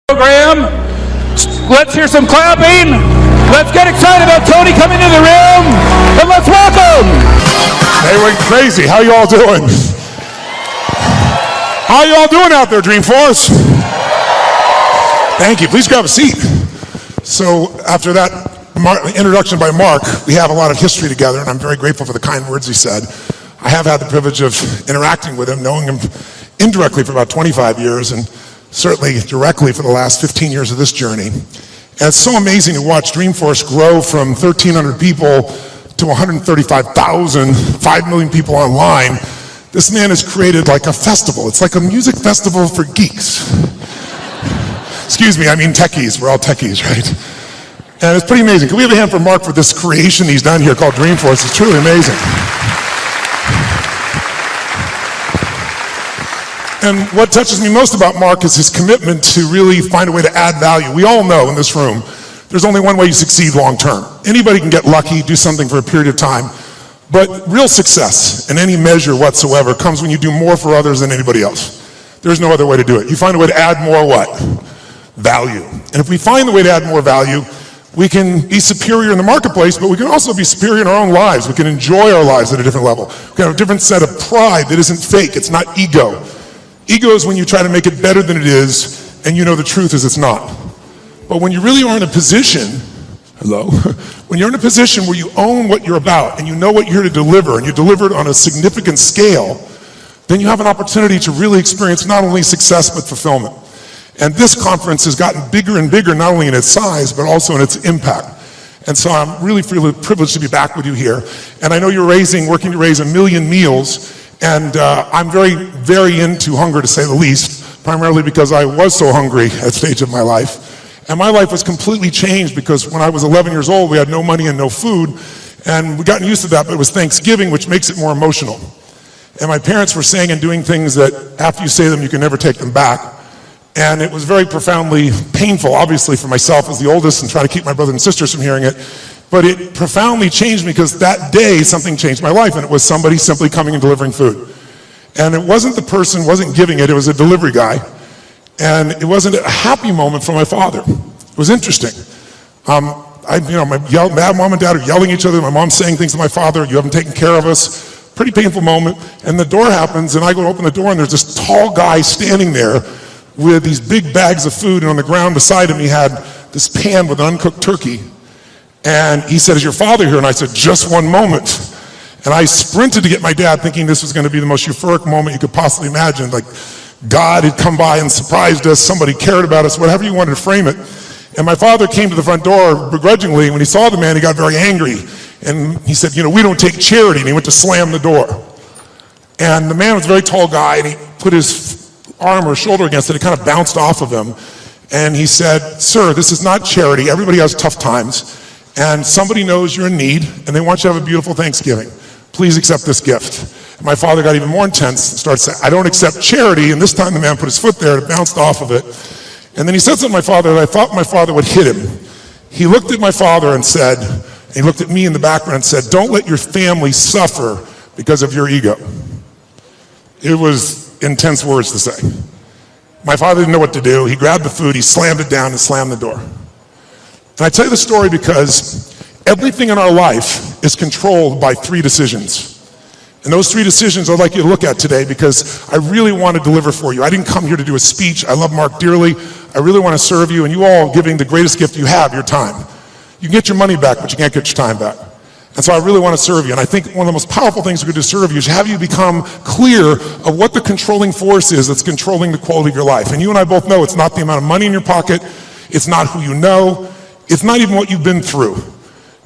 program. Let's hear some clapping. Let's get excited about Tony coming into the room, and let's welcome. They went crazy. How y'all doing? How y'all doing out there, Dreamforce? Thank you. Please grab a seat. So after that introduction by Mark, we have a lot of history together, and I'm very grateful for the kind words he said. I have had the privilege of interacting with him, knowing him indirectly for about 25 years, and certainly directly for the last 15 years of this journey. And it's so amazing to watch Dreamforce grow from 1,300 people to 135,000, 5 million people online. This man has created like a festival. It's like a music festival for geeks. Excuse me, I mean techies. We're all techies, right? And it's pretty amazing. Can we have a hand for Mark for this creation he's done here called Dreamforce? It's truly amazing. And what touches me most about Mark is his commitment to really find a way to add value. We all know in this room, there's only one way you succeed long term. Anybody can get lucky, do something for a period of time, but real success in any measure whatsoever comes when you do more for others than anybody else. There's no other way to do it. You find a way to add more what? Value. And if we find the way to add more value, we can be superior in the marketplace, but we can also be superior in our own lives. We can enjoy our lives at a different level. We can have a different set of pride that isn't fake. It's not ego. Ego is when you try to make it better than it is, and you know the truth is it's not. But when you really are in a position, when you're in a position where you own what you're about, and you know what you're here to deliver, and you deliver it on a significant scale, then you have an opportunity to really experience not only success, but fulfillment. And this conference has gotten bigger and bigger, not only in its size, but also in its impact. And so I'm really privileged to be back with you here. And I know you're working to raise 1 million meals. And I'm very, very into hunger, to say the least, primarily because I was so hungry at a stage of my life. And my life was completely changed because when I was 11 years old, we had no money and no food. And we'd gotten used to that, but it was Thanksgiving, which makes it more emotional. And my parents were saying and doing things that after you say them, you can never take them back. And it was very profoundly painful, obviously, for myself as the oldest and trying to keep my brothers and sisters from hearing it. But it profoundly changed me because that day something changed my life, and it was somebody simply coming and delivering food. And it wasn't the person, wasn't giving it, it was a delivery guy. And it wasn't a happy moment for my father. It was interesting. My mom and dad are yelling at each other. My mom's saying things to my father, "You haven't taken care of us." Pretty painful moment. And the door happens, and I go to open the door, and there's this tall guy standing there with these big bags of food, and on the ground beside him he had this pan with an uncooked turkey. And he said, "Is your father here?" And I said, "Just one moment." And I sprinted to get my dad, thinking this was going to be the most euphoric moment you could possibly imagine. Like God had come by and surprised us, somebody cared about us, whatever you wanted to frame it. And my father came to the front door begrudgingly. When he saw the man, he got very angry. And he said, "We don't take charity." And he went to slam the door. And the man was a very tall guy, and he put his arm or shoulder against it. It kind of bounced off of him. And he said, "Sir, this is not charity. Everybody has tough times. And somebody knows you're in need, and they want you to have a beautiful Thanksgiving. Please accept this gift." And my father got even more intense and started saying, "I don't accept charity." And this time the man put his foot there, it bounced off of it. And then he said something to my father that I thought my father would hit him. He looked at my father and said, and he looked at me in the background and said, "Don't let your family suffer because of your ego." It was intense words to say. My father didn't know what to do. He grabbed the food, he slammed it down and slammed the door. And I tell you the story because everything in our life is controlled by 3 decisions. And those 3 decisions I'd like you to look at today because I really want to deliver for you. I didn't come here to do a speech. I love Mark dearly. I really want to serve you, and you all giving the greatest gift you have, your time. You can get your money back, but you can't get your time back. And so I really want to serve you. And I think one of the most powerful things we could do to serve you is have you become clear of what the controlling force is that's controlling the quality of your life. And you and I both know it's not the amount of money in your pocket. It's not who you know. It's not even what you've been through.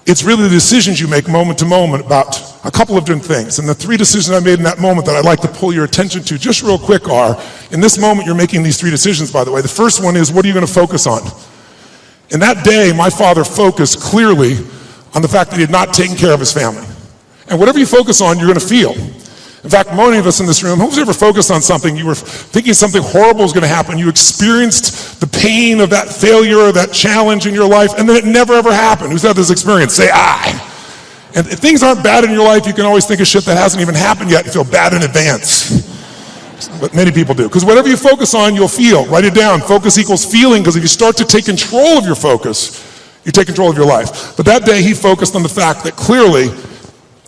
It's really the decisions you make moment to moment about a couple of different things. And the 3 decisions I made in that moment that I'd like to pull your attention to just real quick are, in this moment you're making these 3 decisions, by the way. The first one is, what are you going to focus on? In that day, my father focused clearly on the fact that he had not taken care of his family. And whatever you focus on, you're going to feel. In fact, many of us in this room, who's ever focused on something, you were thinking something horrible was going to happen, you experienced the pain of that failure or that challenge in your life, and then it never ever happened. Who's had this experience? Say, "I." And if things aren't bad in your life, you can always think of shit that hasn't even happened yet and feel bad in advance. But many people do. Because whatever you focus on, you'll feel. Write it down. Focus equals feeling, because if you start to take control of your focus, you take control of your life. But that day he focused on the fact that clearly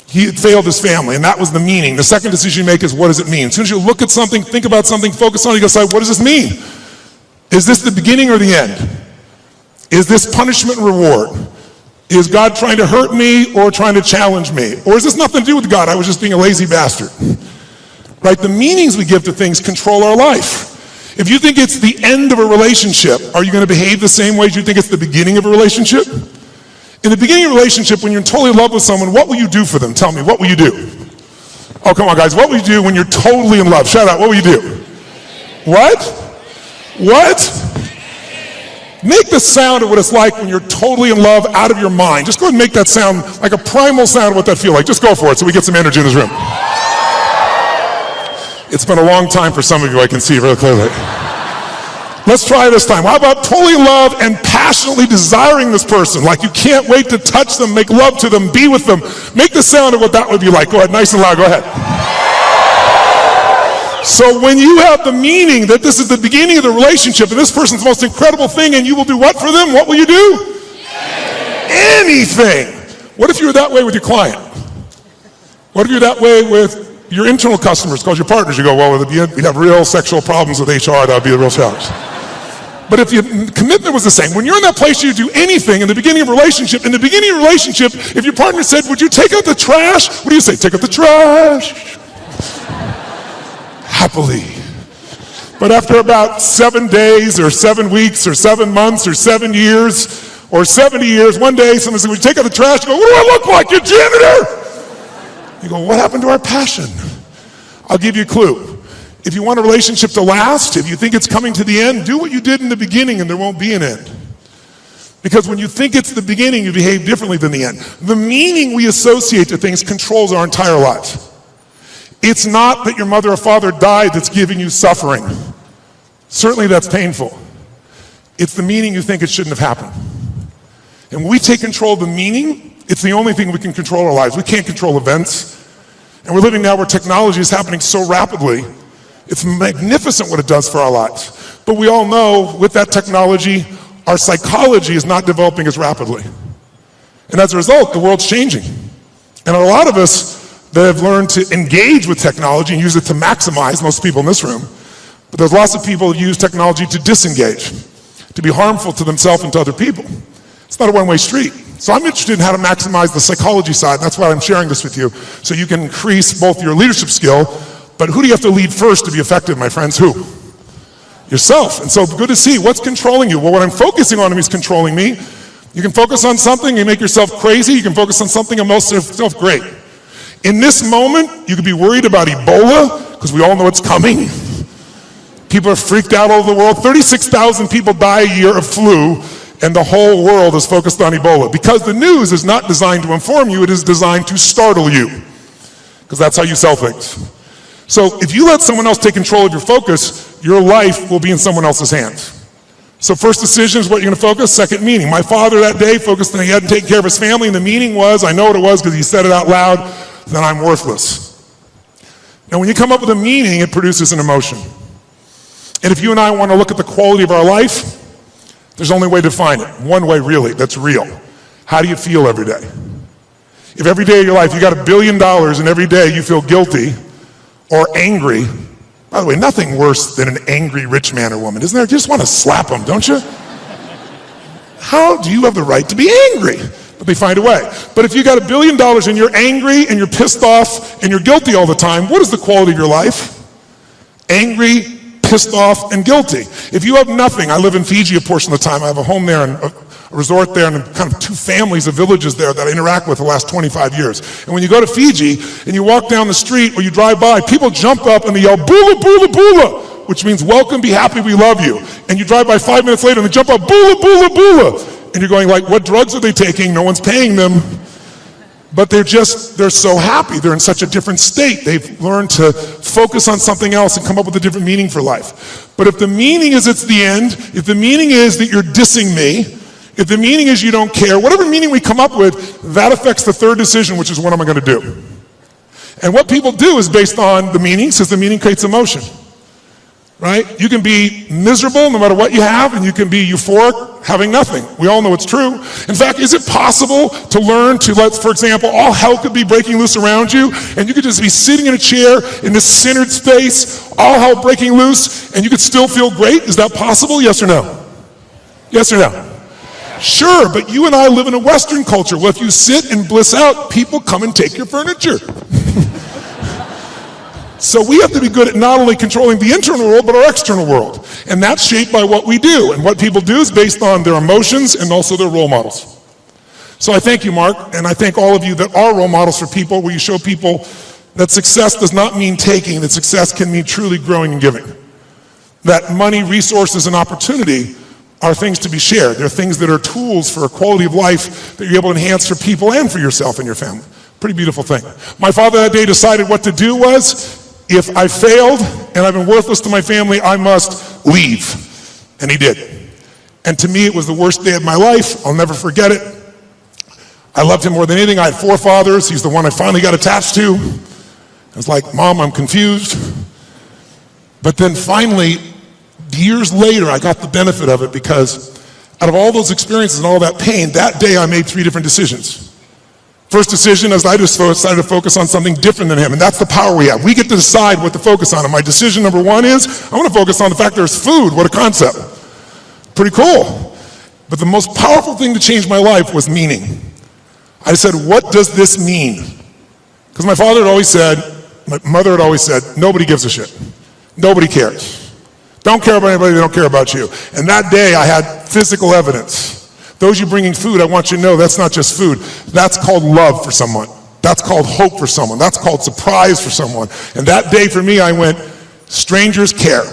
he had failed his family, and that was the meaning. The second decision you make is, what does it mean? As soon as you look at something, think about something, focus on it, you gotta decide, what does this mean? Is this the beginning or the end? Is this punishment and reward? Is God trying to hurt me or trying to challenge me? Or is this nothing to do with God? I was just being a lazy bastard. Right? The meanings we give to things control our life. If you think it's the end of a relationship, are you going to behave the same way as you think it's the beginning of a relationship? In the beginning of a relationship, when you're totally in love with someone, what will you do for them? Tell me, what will you do? Oh, come on, guys. What will you do when you're totally in love? Shout out. What will you do? What? What? Make the sound of what it's like when you're totally in love out of your mind. Just go ahead and make that sound like a primal sound of what that feels like. Just go for it so we get some energy in this room. It's been a long time for some of you, I can see really clearly. Let's try this time. How about totally in love and passionately desiring this person? Like you can't wait to touch them, make love to them, be with them. Make the sound of what that would be like. Go ahead, nice and loud, go ahead. So when you have the meaning that this is the beginning of the relationship and this person's the most incredible thing and you will do what for them? What will you do? Anything. What if you were that way with your client? What if you're that way with your internal customers, called your partners? You go, well, we'd have real sexual problems with HR, that would be a real challenge. But if your commitment was the same, when you're in that place you do anything in the beginning of a relationship, if your partner said, would you take out the trash? What do you say? Take out the trash. Happily. But after about 7 days or 7 weeks or 7 months or 7 years or 70 years, one day someone said, would you take out the trash? You go, what do I look like, your janitor? You go, what happened to our passion? I'll give you a clue. If you want a relationship to last, if you think it's coming to the end, do what you did in the beginning and there won't be an end. Because when you think it's the beginning, you behave differently than the end. The meaning we associate to things controls our entire lives. It's not that your mother or father died that's giving you suffering. Certainly that's painful. It's the meaning you think it shouldn't have happened. And when we take control of the meaning, it's the only thing we can control our lives. We can't control events. And we're living now where technology is happening so rapidly. It's magnificent what it does for our lives. But we all know with that technology, our psychology is not developing as rapidly. And as a result, the world's changing. And a lot of us that have learned to engage with technology and use it to maximize, most people in this room, but there's lots of people who use technology to disengage, to be harmful to themselves and to other people. It's not a one-way street. So I'm interested in how to maximize the psychology side. That's why I'm sharing this with you, so you can increase both your leadership skill, but who do you have to lead first to be effective, my friends? Who? Yourself. And so good to see. What's controlling you? Well, what I'm focusing on is controlling me. You can focus on something and make yourself crazy. You can focus on something and make yourself great. In this moment, you could be worried about Ebola, because we all know it's coming. People are freaked out all over the world. 36,000 people die a year of flu, and the whole world is focused on Ebola. Because the news is not designed to inform you, it is designed to startle you. Because that's how you sell things. So if you let someone else take control of your focus, your life will be in someone else's hands. So first decision is what you're going to focus. Second, meaning. My father that day focused on he hadn't taken care of his family, and the meaning was, I know what it was because he said it out loud, then I'm worthless. Now when you come up with a meaning, it produces an emotion. And if you and I want to look at the quality of our life, there's only a way to define it. One way really, that's real. How do you feel every day? If every day of your life you got $1 billion and every day you feel guilty or angry, by the way, nothing worse than an angry rich man or woman, isn't there? You just want to slap them, don't you? How do you have the right to be angry? But they find a way. But if you got $1 billion and you're angry and you're pissed off and you're guilty all the time, what is the quality of your life? Angry, pissed off, and guilty. If you have nothing, I live in Fiji a portion of the time. I have a home there and a resort there and kind of 2 families of villages there that I interact with the last 25 years. And when you go to Fiji and you walk down the street or you drive by, people jump up and they yell, "Bula, bula, bula," which means welcome, be happy, we love you. And you drive by 5 minutes later and they jump up, "Bula, bula, bula." And you're going like, what drugs are they taking? No one's paying them. But they're so happy. They're in such a different state. They've learned to focus on something else and come up with a different meaning for life. But if the meaning is it's the end, if the meaning is that you're dissing me, if the meaning is you don't care, whatever meaning we come up with, that affects the third decision, which is what am I going to do? And what people do is based on the meaning, since the meaning creates emotion. right? You can be miserable no matter what you have, and you can be euphoric having nothing. We all know it's true. In fact, is it possible to learn to let, for example, all hell could be breaking loose around you, and you could just be sitting in a chair in this centered space, all hell breaking loose, and you could still feel great? Is that possible? Yes or no? Yes or no? Sure, but you and I live in a Western culture where if you sit and bliss out, people come and take your furniture. So we have to be good at not only controlling the internal world, but our external world. And that's shaped by what we do. And what people do is based on their emotions and also their role models. So I thank you, Mark, and I thank all of you that are role models for people, where you show people that success does not mean taking, that success can mean truly growing and giving. That money, resources, and opportunity are things to be shared. They're things that are tools for a quality of life that you're able to enhance for people and for yourself and your family. Pretty beautiful thing. My father that day decided what to do was, if I failed and I've been worthless to my family, I must leave. And he did. And to me, it was the worst day of my life. I'll never forget it. I loved him more than anything. I had 4 fathers. He's the one I finally got attached to. I was like, Mom, I'm confused. But then finally, years later, I got the benefit of it, because out of all those experiences and all that pain, that day I made 3 different decisions. First decision is I just decided to focus on something different than him, and that's the power we have. We get to decide what to focus on, and my decision number 1 is I want to focus on the fact there's food. What a concept. Pretty cool. But the most powerful thing to change my life was meaning. I said, what does this mean? Because my father had always said, my mother had always said, nobody gives a shit. Nobody cares. Don't care about anybody, they don't care about you. And that day I had physical evidence. Those you bringing food, I want you to know that's not just food. That's called love for someone. That's called hope for someone. That's called surprise for someone. And that day for me, I went, strangers care.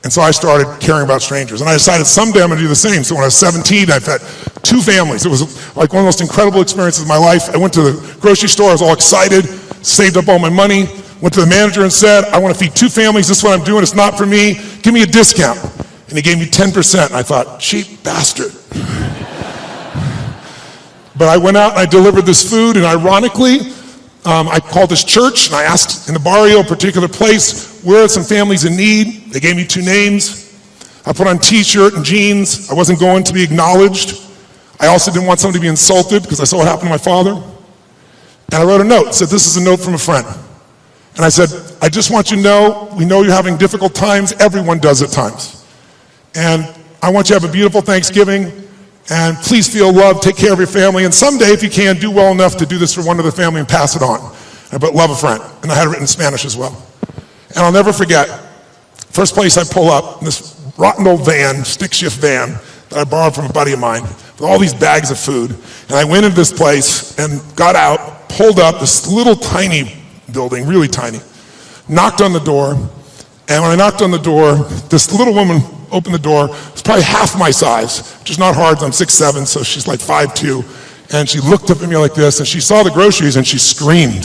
And so I started caring about strangers. And I decided someday I'm going to do the same. So when I was 17, I've had 2 families. It was like one of the most incredible experiences of my life. I went to the grocery store. I was all excited, saved up all my money, went to the manager and said, I want to feed 2 families. This is what I'm doing. It's not for me. Give me a discount. And he gave me 10%. And I thought, cheap bastard. But I went out and I delivered this food, and ironically, I called this church and I asked in the barrio, a particular place, where are some families in need? They gave me 2 names. I put on t-shirt and jeans. I wasn't going to be acknowledged. I also didn't want somebody to be insulted because I saw what happened to my father. And I wrote a note, said, this is a note from a friend. And I said, I just want you to know, we know you're having difficult times. Everyone does at times. And I want you to have a beautiful Thanksgiving. And please feel loved, take care of your family, and someday, if you can, do well enough to do this for one other family and pass it on. And I put, love a friend. And I had it written in Spanish as well. And I'll never forget, first place I pull up, this rotten old van, stick shift van, that I borrowed from a buddy of mine, with all these bags of food. And I went into this place and got out, pulled up this little tiny building, really tiny, knocked on the door, and when I knocked on the door, this little woman opened the door. It's probably half my size, which is not hard. I'm 6'7", so she's like 5'2". And she looked up at me like this, and she saw the groceries, and she screamed.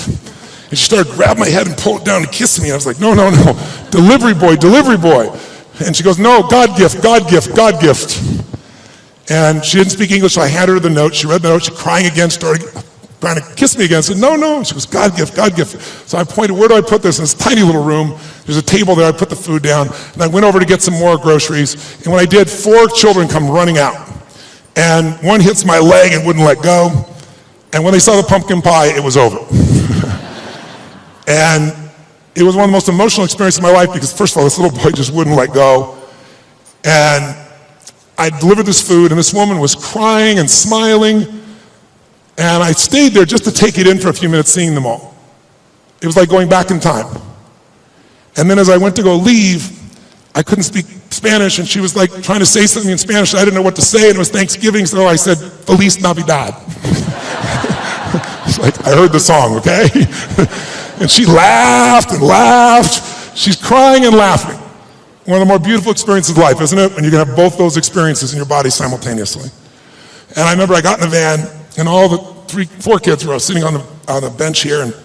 And she started grabbing my head and pulled it down and kissing me. I was like, no, no, no, delivery boy, delivery boy. And she goes, no, God gift, God gift, God gift. And she didn't speak English, so I handed her the note. She read the note, she crying again, started trying to kiss me again. I said, no, no. She goes, God gift, God gift. So I pointed, where do I put this? In this tiny little room. There's a table there. I put the food down. And I went over to get some more groceries. And when I did, 4 children come running out. And one hits my leg and wouldn't let go. And when they saw the pumpkin pie, it was over. And it was one of the most emotional experiences of my life, because first of all, this little boy just wouldn't let go. And I delivered this food, and this woman was crying and smiling. And I stayed there just to take it in for a few minutes, seeing them all. It was like going back in time. And then as I went to go leave, I couldn't speak Spanish, and she was like trying to say something in Spanish. I didn't know what to say, and it was Thanksgiving, so I said, Feliz Navidad. It's like, I heard the song, okay? And she laughed and laughed. She's crying and laughing. One of the more beautiful experiences of life, isn't it? When you can have both those experiences in your body simultaneously. And I remember I got in the van, and all the 4 kids were sitting on the bench here, and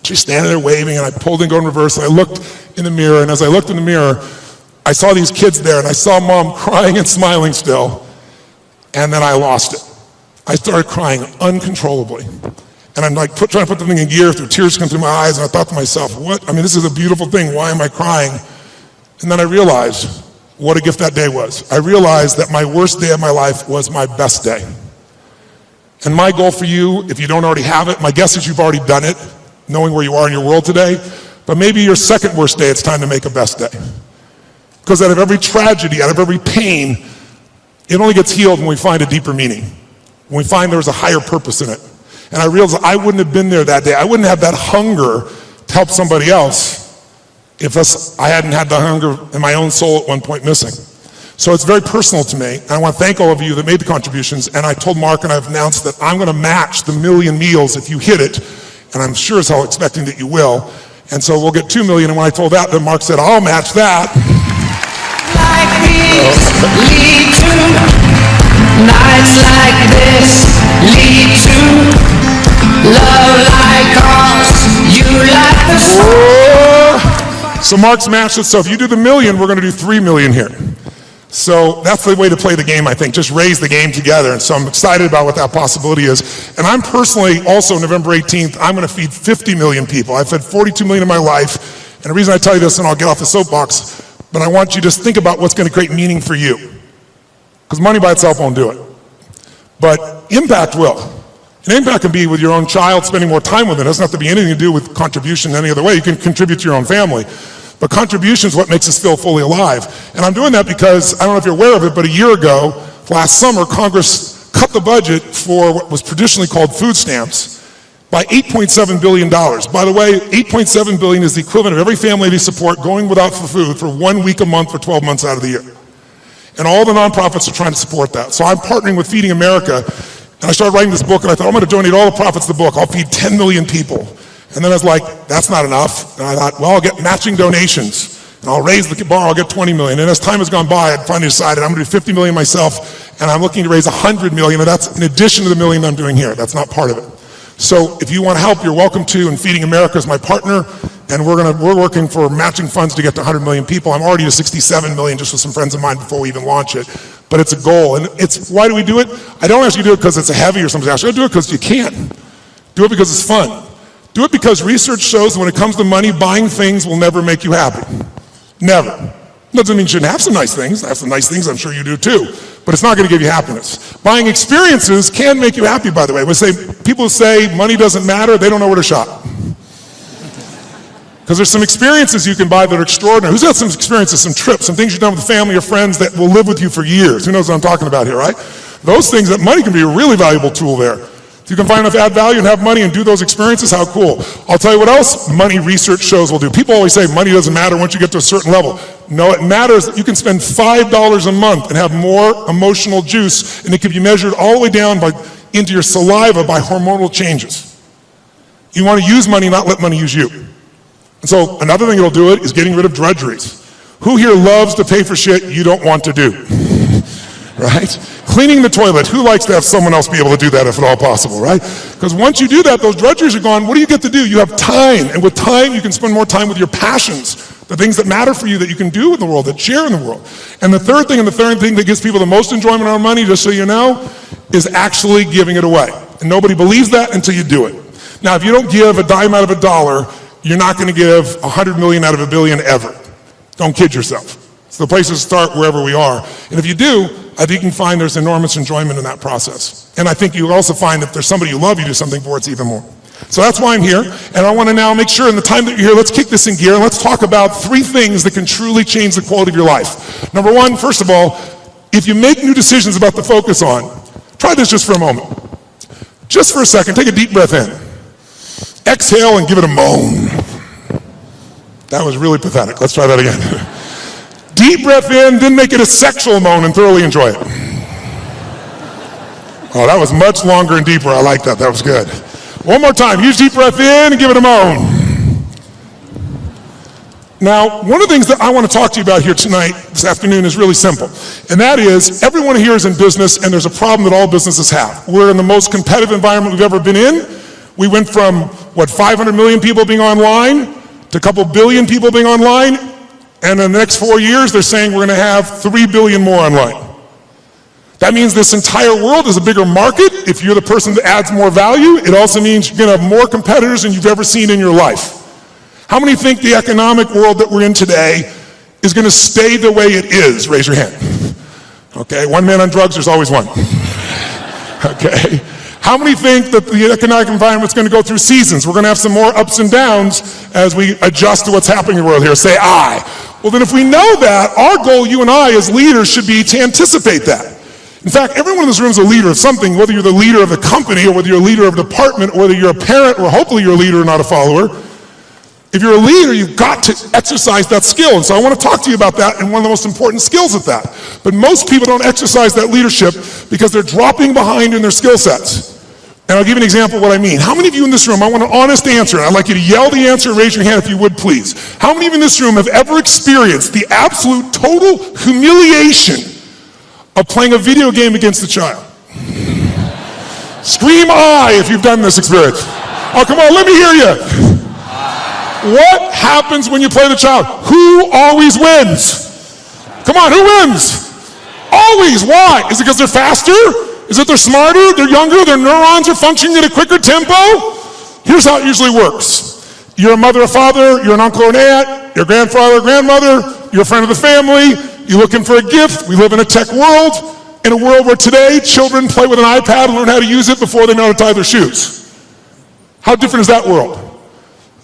she's standing there waving, and I pulled and go in reverse, and I looked in the mirror, and as I looked in the mirror, I saw these kids there, and I saw Mom crying and smiling still, and then I lost it. I started crying uncontrollably. And I'm like trying to put the thing in gear, through tears coming through my eyes, and I thought to myself, what? I mean, this is a beautiful thing. Why am I crying? And then I realized what a gift that day was. I realized that my worst day of my life was my best day. And my goal for you, if you don't already have it, my guess is you've already done it, knowing where you are in your world today, but maybe your second worst day, it's time to make a best day. Because out of every tragedy, out of every pain, it only gets healed when we find a deeper meaning, when we find there's a higher purpose in it. And I realized I wouldn't have been there that day. I wouldn't have that hunger to help somebody else if I hadn't had the hunger in my own soul at one point missing. So it's very personal to me, and I want to thank all of you that made the contributions, and I told Mark and I've announced that I'm going to match the 1 million meals if you hit it, and I'm sure as hell expecting that you will, and so we'll get 2 million, and when I told that, then Mark said, I'll match that. Like these lead to nights like this, lead to love like ours, you like the sun. So Mark's matched it, so if you do the 1 million, we're going to do 3 million here. So that's the way to play the game, I think, just raise the game together. And so I'm excited about what that possibility is. And I'm personally also, November 18th, I'm going to feed 50 million people. I've fed 42 million in my life. And the reason I tell you this, and I'll get off the soapbox, but I want you to just think about what's going to create meaning for you. Because money by itself won't do it. But impact will. And impact can be with your own child, spending more time with it. It doesn't have to be anything to do with contribution any other way. You can contribute to your own family. But contribution is what makes us feel fully alive. And I'm doing that because, I don't know if you're aware of it, but a year ago, last summer, Congress cut the budget for what was traditionally called food stamps by $8.7 billion. By the way, $8.7 billion is the equivalent of every family they support going without for food for 1 week a month for 12 months out of the year. And all the nonprofits are trying to support that. So I'm partnering with Feeding America, and I started writing this book, and I thought, I'm going to donate all the profits of the book. I'll feed 10 million people. And then I was like, that's not enough. And I thought, well, I'll get matching donations. And I'll raise the bar, I'll get 20 million. And as time has gone by, I finally decided I'm going to do 50 million myself, and I'm looking to raise 100 million, and that's in addition to the million I'm doing here. That's not part of it. So if you want to help, you're welcome to, and Feeding America is my partner, and we're working for matching funds to get to 100 million people. I'm already to 67 million just with some friends of mine before we even launch it. But it's a goal, and why do we do it? I don't ask you to do it because it's a heavy or something. I do it because you can. Do it because it's fun. Do it because research shows that when it comes to money, buying things will never make you happy. Never. Doesn't mean you shouldn't have some nice things. I have some nice things, I'm sure you do too. But it's not going to give you happiness. Buying experiences can make you happy, by the way. People say money doesn't matter, they don't know where to shop. Because there's some experiences you can buy that are extraordinary. Who's got some experiences, some trips, some things you've done with family or friends that will live with you for years? Who knows what I'm talking about here, right? Those things, that money can be a really valuable tool there. If you can find enough add value and have money and do those experiences, how cool. I'll tell you what else money research shows will do. People always say money doesn't matter once you get to a certain level. No, it matters that you can spend $5 a month and have more emotional juice, and it can be measured all the way down into your saliva by hormonal changes. You want to use money, not let money use you. And so another thing that'll do it is getting rid of drudgeries. Who here loves to pay for shit you don't want to do? Right? Cleaning the toilet. Who likes to have someone else be able to do that if at all possible, right? Because once you do that, those drudgeries are gone. What do you get to do? You have time. And with time, you can spend more time with your passions, the things that matter for you that you can do in the world, that share in the world. And the third thing that gives people the most enjoyment out of money, just so you know, is actually giving it away. And nobody believes that until you do it. Now, if you don't give a dime out of a dollar, you're not going to give 100 million out of a billion ever. Don't kid yourself. So the place to start wherever we are. And if you do, I think you can find there's enormous enjoyment in that process. And I think you'll also find if there's somebody you love, you do something for, it's even more. So that's why I'm here. And I want to now make sure in the time that you're here, let's kick this in gear and let's talk about 3 things that can truly change the quality of your life. Number 1, first of all, if you make new decisions about the focus on, try this just for a moment. Just for a second, take a deep breath in. Exhale and give it a moan. That was really pathetic. Let's try that again. Deep breath in, then make it a sexual moan and thoroughly enjoy it. Oh, that was much longer and deeper. I like that. That was good. One more time. Use deep breath in and give it a moan. Now, one of the things that I want to talk to you about here tonight, this afternoon, is really simple. And that is, everyone here is in business, and there's a problem that all businesses have. We're in the most competitive environment we've ever been in. We went from, 500 million people being online to a couple billion people being online. And in the next 4 years, they're saying we're going to have 3 billion more online. That means this entire world is a bigger market. If you're the person that adds more value, it also means you're going to have more competitors than you've ever seen in your life. How many think the economic world that we're in today is going to stay the way it is? Raise your hand. Okay, one man on drugs, there's always one. Okay. How many think that the economic environment's going to go through seasons? We're going to have some more ups and downs as we adjust to what's happening in the world here. Say I. Well, then if we know that, our goal, you and I as leaders, should be to anticipate that. In fact, everyone in this room is a leader of something, whether you're the leader of a company or whether you're a leader of a department or whether you're a parent or hopefully you're a leader and not a follower. If you're a leader, you've got to exercise that skill. And so I want to talk to you about that and one of the most important skills at that. But most people don't exercise that leadership because they're dropping behind in their skill sets. And I'll give you an example of what I mean. How many of you in this room, I want an honest answer. I'd like you to yell the answer and raise your hand if you would, please. How many of you in this room have ever experienced the absolute total humiliation of playing a video game against a child? Scream I if you've done this experience. Oh, come on, let me hear you. What happens when you play the child? Who always wins? Come on, who wins? Always. Why? Is it because they're faster? Is it they're smarter? They're younger? Their neurons are functioning at a quicker tempo? Here's how it usually works. You're a mother or father, you're an uncle or an aunt, your grandfather or grandmother, you're a friend of the family, you're looking for a gift. We live in a tech world, in a world where today children play with an iPad and learn how to use it before they know how to tie their shoes. How different is that world?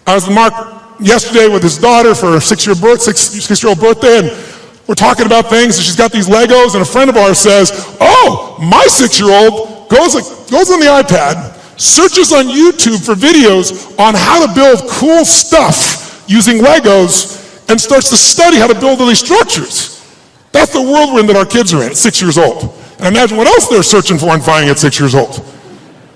I was with Mark yesterday with his daughter for her six-year-old birthday, and we're talking about things, and she's got these Legos, and a friend of ours says, oh, my 6-year-old goes on the iPad, searches on YouTube for videos on how to build cool stuff using Legos, and starts to study how to build all these structures. That's the world we're in that our kids are in at 6 years old. And imagine what else they're searching for and finding at 6 years old.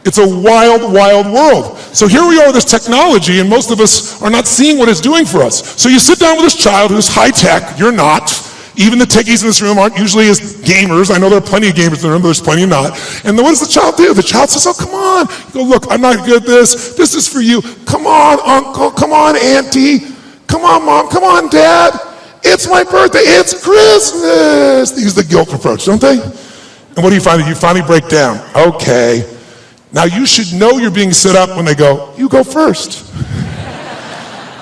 It's a wild, wild world. So here we are with this technology, and most of us are not seeing what it's doing for us. So you sit down with this child who's high-tech, you're not. Even the techies in this room aren't usually as gamers. I know there are plenty of gamers in the room, but there's plenty not. And then what does the child do? The child says, oh, come on. You go, look, I'm not good at this. This is for you. Come on, uncle. Come on, auntie. Come on, mom. Come on, dad. It's my birthday. It's Christmas. They use the guilt approach, don't they? And what do you find? You finally break down. Okay. Now you should know you're being set up when they go, you go first.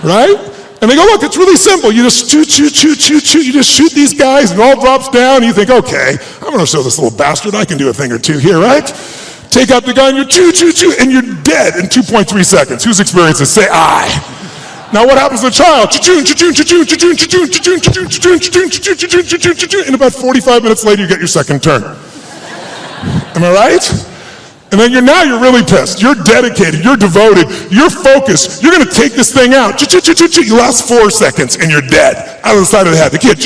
Right? And they go, look, it's really simple. You just shoot. You just shoot these guys and it all drops down. And you think, okay, I'm going to show this little bastard I can do a thing or two here, right? Take out the gun, you shoot, and you're dead in 2.3 seconds. Whose experience this? Say I. Now what happens to the child? And about 45 minutes later, you get your second turn. Am I right? And then you're really pissed. You're dedicated. You're devoted. You're focused. You're going to take this thing out. You last 4 seconds and you're dead. Out of the side of the head. The kid.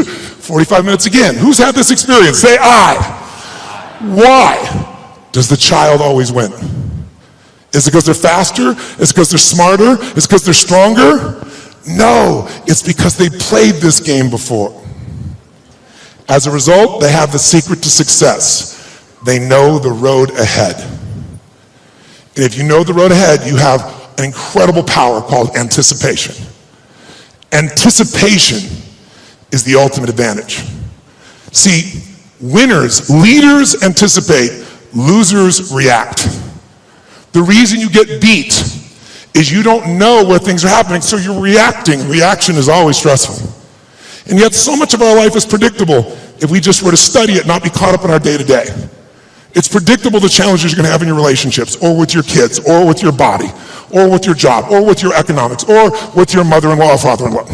45 minutes again. Who's had this experience? Say I. Why does the child always win? Is it because they're faster? Is it because they're smarter? Is it because they're stronger? No. It's because they played this game before. As a result, they have the secret to success. They know the road ahead. And if you know the road ahead, you have an incredible power called anticipation. Anticipation is the ultimate advantage. See, winners, leaders anticipate, losers react. The reason you get beat is you don't know where things are happening, so you're reacting. Reaction is always stressful. And yet so much of our life is predictable if we just were to study it, not be caught up in our day-to-day. It's predictable the challenges you're going to have in your relationships, or with your kids, or with your body, or with your job, or with your economics, or with your mother-in-law or father-in-law.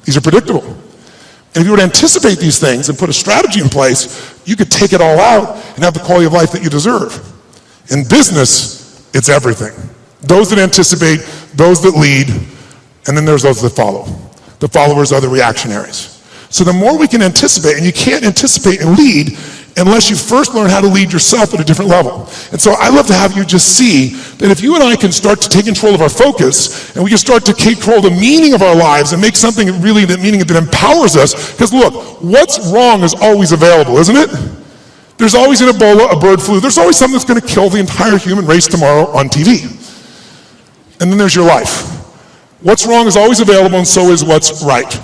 These are predictable. And if you were to anticipate these things and put a strategy in place, you could take it all out and have the quality of life that you deserve. In business, it's everything. Those that anticipate, those that lead, and then there's those that follow. The followers are the reactionaries. So the more we can anticipate, and you can't anticipate and lead unless you first learn how to lead yourself at a different level. And so I love to have you just see that if you and I can start to take control of our focus, and we can start to take control of the meaning of our lives and make something really that meaning that empowers us, because look, what's wrong is always available, isn't it? There's always an Ebola, a bird flu, there's always something that's going to kill the entire human race tomorrow on TV. And then there's your life. What's wrong is always available, and so is what's right.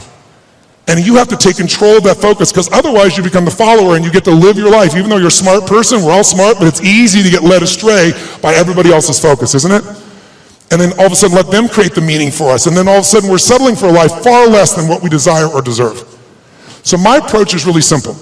And you have to take control of that focus, because otherwise you become the follower and you get to live your life. Even though you're a smart person, we're all smart, but it's easy to get led astray by everybody else's focus, isn't it? and then all of a sudden let them create the meaning for us, and then all of a sudden we're settling for a life far less than what we desire or deserve. So my approach is really simple.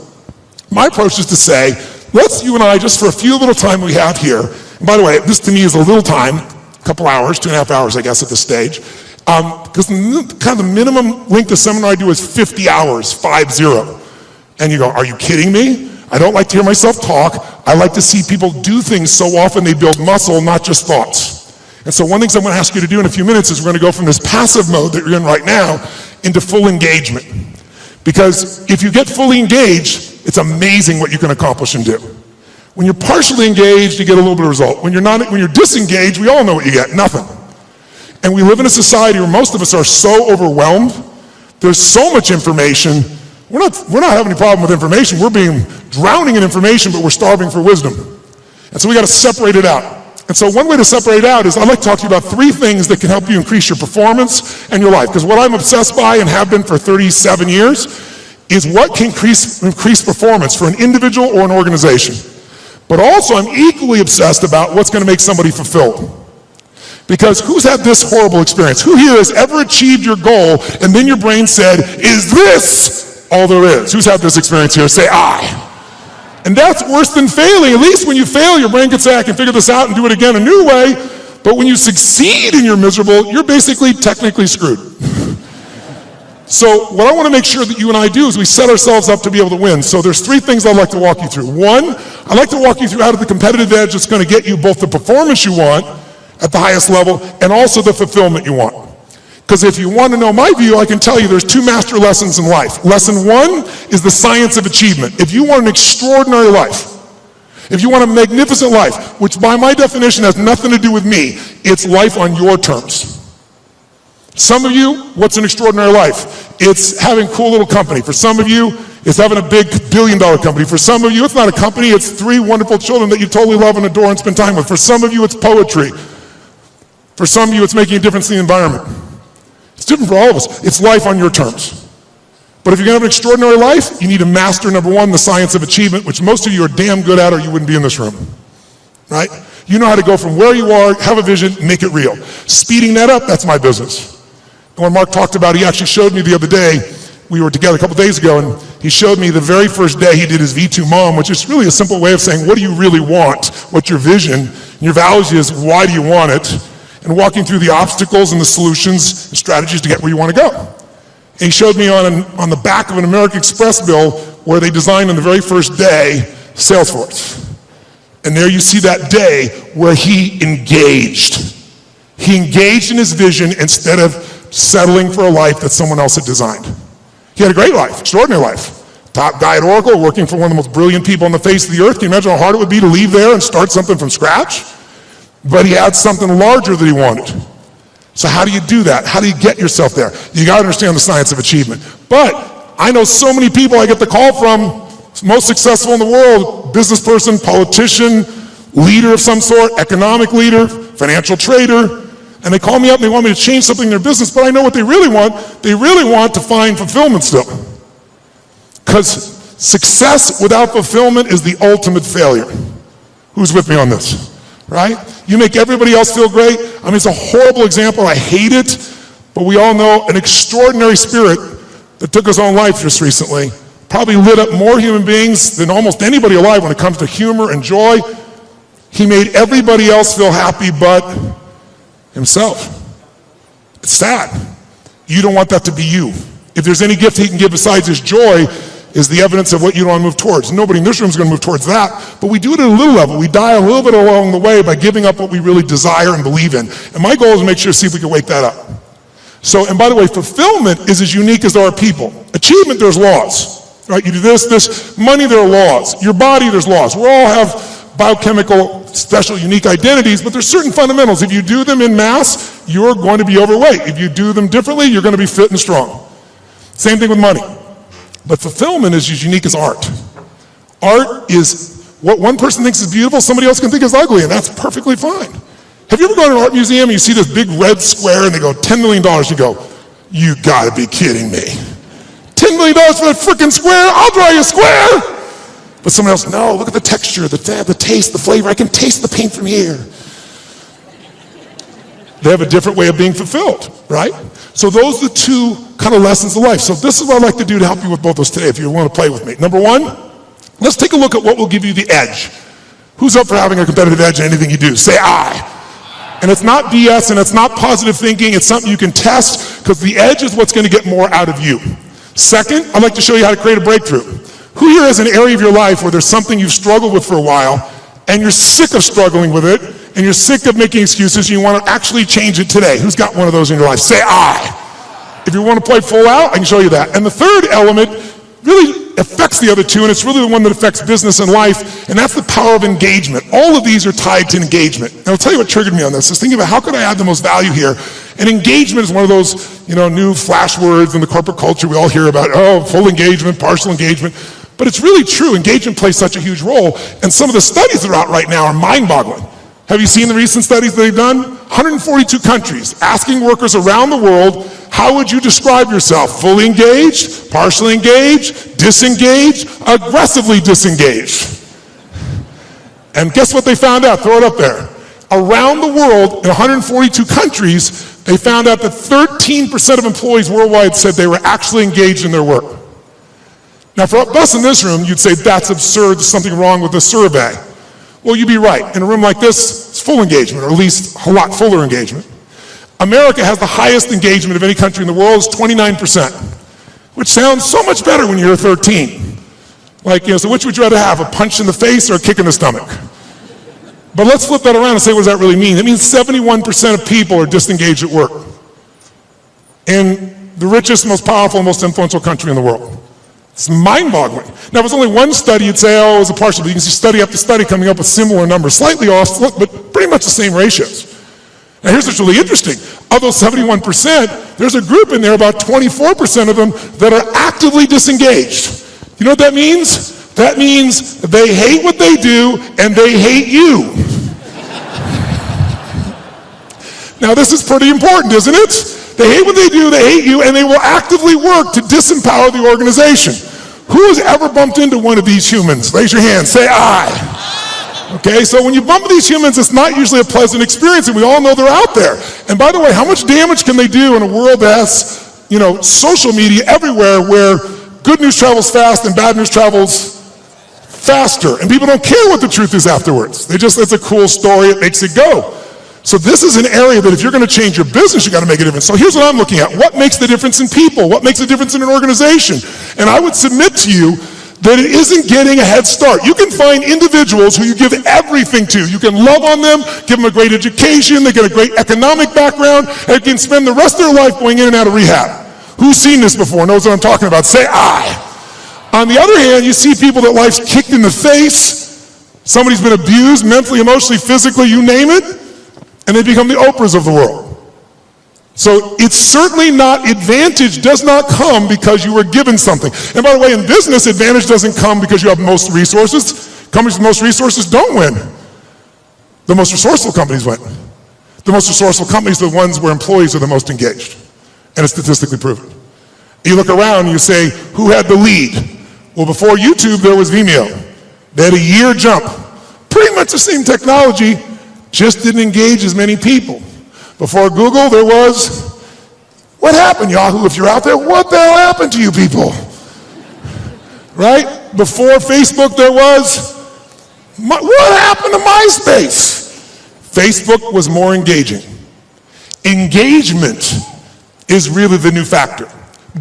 My approach is to say, let's you and I, just for a few little time we have here, and by the way, this to me is a little time, a couple hours, 2.5 hours I guess at this stage, because kind of the minimum length of seminar I do is 50 hours, 50. And you go, are you kidding me? I don't like to hear myself talk. I like to see people do things so often they build muscle, not just thoughts. And so one thing I'm going to ask you to do in a few minutes is we're going to go from this passive mode that you're in right now into full engagement. Because if you get fully engaged, it's amazing what you can accomplish and do. When you're partially engaged, you get a little bit of result. When you're disengaged, we all know what you get, nothing. And we live in a society where most of us are so overwhelmed. There's so much information. We're not having any problem with information. We're drowning in information, but we're starving for wisdom. And so we got to separate it out. And so one way to separate out is I'd like to talk to you about 3 things that can help you increase your performance and your life. Because what I'm obsessed by and have been for 37 years is what can increase performance for an individual or an organization. But also I'm equally obsessed about what's going to make somebody fulfilled. Because who's had this horrible experience? Who here has ever achieved your goal and then your brain said, is this all there is? Who's had this experience here? Say I. And that's worse than failing. At least when you fail, your brain can say, I can figure this out and do it again a new way. But when you succeed and you're miserable, you're basically technically screwed. So what I want to make sure that you and I do is we set ourselves up to be able to win. So there's 3 things I'd like to walk you through. 1, I'd like to walk you through how to the competitive edge that's going to get you both the performance you want at the highest level and also the fulfillment you want. Because if you want to know my view, I can tell you there's 2 master lessons in life. Lesson 1 is the science of achievement. If you want an extraordinary life, if you want a magnificent life, which by my definition has nothing to do with me, it's life on your terms. Some of you, what's an extraordinary life? It's having a cool little company. For some of you, it's having a big billion-dollar company. For some of you, it's not a company, it's 3 wonderful children that you totally love and adore and spend time with. For some of you, it's poetry. For some of you, it's making a difference in the environment. It's different for all of us. It's life on your terms. But if you're going to have an extraordinary life, you need to master, number 1, the science of achievement, which most of you are damn good at or you wouldn't be in this room. Right? You know how to go from where you are, have a vision, make it real. Speeding that up, that's my business. And when Mark talked about it, he actually showed me the other day, we were together a couple days ago, and he showed me the very first day he did his V2 Mom, which is really a simple way of saying, what do you really want? What's your vision? And your values is, why do you want it? And walking through the obstacles and the solutions and strategies to get where you want to go. And he showed me on the back of an American Express bill where they designed on the very first day Salesforce. And there you see that day where he engaged. He engaged in his vision instead of settling for a life that someone else had designed. He had a great life, extraordinary life. Top guy at Oracle, working for one of the most brilliant people on the face of the earth. Can you imagine how hard it would be to leave there and start something from scratch? But he had something larger that he wanted. So how do you do that? How do you get yourself there? You got to understand the science of achievement. But I know so many people I get the call from, most successful in the world, business person, politician, leader of some sort, economic leader, financial trader, and they call me up and they want me to change something in their business, but I know what they really want. They really want to find fulfillment still. Because success without fulfillment is the ultimate failure. Who's with me on this? Right? You make everybody else feel great. I mean, it's a horrible example. I hate it. But we all know an extraordinary spirit that took his own life just recently probably lit up more human beings than almost anybody alive when it comes to humor and joy. He made everybody else feel happy but himself. It's sad. You don't want that to be you. If there's any gift he can give besides his joy, is the evidence of what you don't want to move towards. Nobody in this room is going to move towards that, but we do it at a little level. We die a little bit along the way by giving up what we really desire and believe in. And my goal is to make sure, see if we can wake that up. So, and by the way, fulfillment is as unique as there are people. Achievement, there's laws, right? You do this. Money, there are laws. Your body, there's laws. We all have biochemical, special, unique identities, but there's certain fundamentals. If you do them in mass, you're going to be overweight. If you do them differently, you're going to be fit and strong. Same thing with money. But fulfillment is as unique as art. Art is what one person thinks is beautiful, somebody else can think is ugly, and that's perfectly fine. Have you ever gone to an art museum and you see this big red square and they go, $10 million, you go, you gotta be kidding me. $10 million for that freaking square? I'll draw you a square! But someone else, no, look at the texture, the taste, the flavor, I can taste the paint from here. They have a different way of being fulfilled, right? So those are the two kind of lessons of life. So this is what I'd like to do to help you with both those today if you want to play with me. Number one, let's take a look at what will give you the edge. Who's up for having a competitive edge in anything you do? Say I. And it's not BS and it's not positive thinking. It's something you can test because the edge is what's going to get more out of you. Second, I'd like to show you how to create a breakthrough. Who here has an area of your life where there's something you've struggled with for a while and you're sick of struggling with it and you're sick of making excuses and you want to actually change it today? Who's got one of those in your life? Say I. If you want to play full out, I can show you that. And the third element really affects the other two, and it's really the one that affects business and life, and that's the power of engagement. All of these are tied to engagement. And I'll tell you what triggered me on this, is thinking about how could I add the most value here. And engagement is one of those, new flash words in the corporate culture we all hear about, full engagement, partial engagement. But it's really true. Engagement plays such a huge role, and some of the studies that are out right now are mind-boggling. Have you seen the recent studies that they've done? 142 countries asking workers around the world, how would you describe yourself? Fully engaged, partially engaged, disengaged, aggressively disengaged. And guess what they found out? Throw it up there. Around the world, in 142 countries, they found out that 13% of employees worldwide said they were actually engaged in their work. Now, for us in this room, you'd say that's absurd, there's something wrong with the survey. Well, you'd be right. In a room like this, it's full engagement, or at least a lot fuller engagement. America has the highest engagement of any country in the world, is 29%, which sounds so much better when you're 13. So which would you rather have, a punch in the face or a kick in the stomach? But let's flip that around and say, what does that really mean? It means 71% of people are disengaged at work in the richest, most powerful, most influential country in the world. It's mind-boggling. Now, if it was only one study, you'd say, it was a partial, but you can see study after study coming up with similar numbers, slightly off, but pretty much the same ratios. Now, here's what's really interesting. Of those 71%, there's a group in there, about 24% of them, that are actively disengaged. You know what that means? That means they hate what they do and they hate you. Now, this is pretty important, isn't it? They hate what they do, they hate you, and they will actively work to disempower the organization. Who has ever bumped into one of these humans? Raise your hand, say I. Okay, so when you bump into these humans, it's not usually a pleasant experience, and we all know they're out there. And by the way, how much damage can they do in a world that has, social media everywhere where good news travels fast and bad news travels faster, and people don't care what the truth is afterwards. It's a cool story, it makes it go. So this is an area that if you're going to change your business, you got to make a difference. So here's what I'm looking at. What makes the difference in people? What makes the difference in an organization? And I would submit to you that it isn't getting a head start. You can find individuals who you give everything to. You can love on them, give them a great education, they get a great economic background, and can spend the rest of their life going in and out of rehab. Who's seen this before, knows what I'm talking about? Say I. On the other hand, you see people that life's kicked in the face, somebody's been abused mentally, emotionally, physically, you name it, and they become the Oprahs of the world. So it's certainly not, advantage does not come because you were given something. And by the way, in business, advantage doesn't come because you have most resources. Companies with most resources don't win. The most resourceful companies win. The most resourceful companies are the ones where employees are the most engaged. And it's statistically proven. You look around and you say, who had the lead? Well, before YouTube, there was Vimeo. They had a year jump. Pretty much the same technology, just didn't engage as many people. Before Google, there was, what happened, Yahoo? If you're out there, what the hell happened to you people? Right? Before Facebook, there was, what happened to MySpace? Facebook was more engaging. Engagement is really the new factor.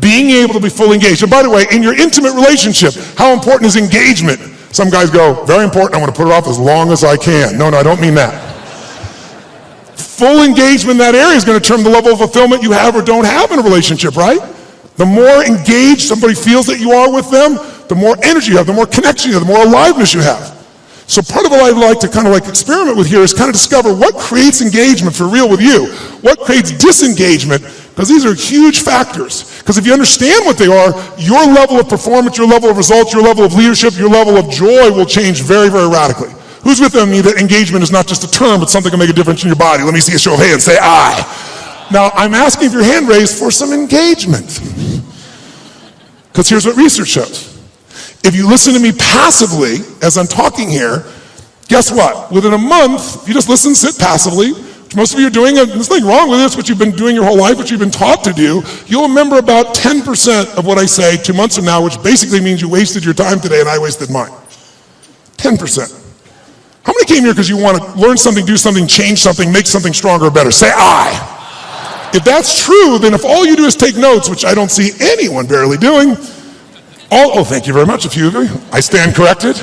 Being able to be fully engaged. And by the way, in your intimate relationship, how important is engagement? Some guys go, very important, I want to put it off as long as I can. No, I don't mean that. Full engagement in that area is going to determine the level of fulfillment you have or don't have in a relationship, right? The more engaged somebody feels that you are with them, the more energy you have, the more connection you have, the more aliveness you have. So part of what I'd like to kind of experiment with here is kind of discover what creates engagement for real with you, what creates disengagement, because these are huge factors. Because if you understand what they are, your level of performance, your level of results, your level of leadership, your level of joy will change very, very radically. Who's with me that engagement is not just a term, but something that can make a difference in your body? Let me see a show of hands. Say I. Now, I'm asking if your hand raised for some engagement. Because here's what research shows. If you listen to me passively as I'm talking here, guess what? Within a month, if you just listen, sit passively, which most of you are doing, and there's nothing wrong with this, what you've been doing your whole life, what you've been taught to do, you'll remember about 10% of what I say 2 months from now, which basically means you wasted your time today and I wasted mine. 10%. How many came here because you want to learn something, do something, change something, make something stronger or better? Say I. If that's true, then if all you do is take notes, which I don't see anyone barely doing, thank you very much, a few of you. I stand corrected.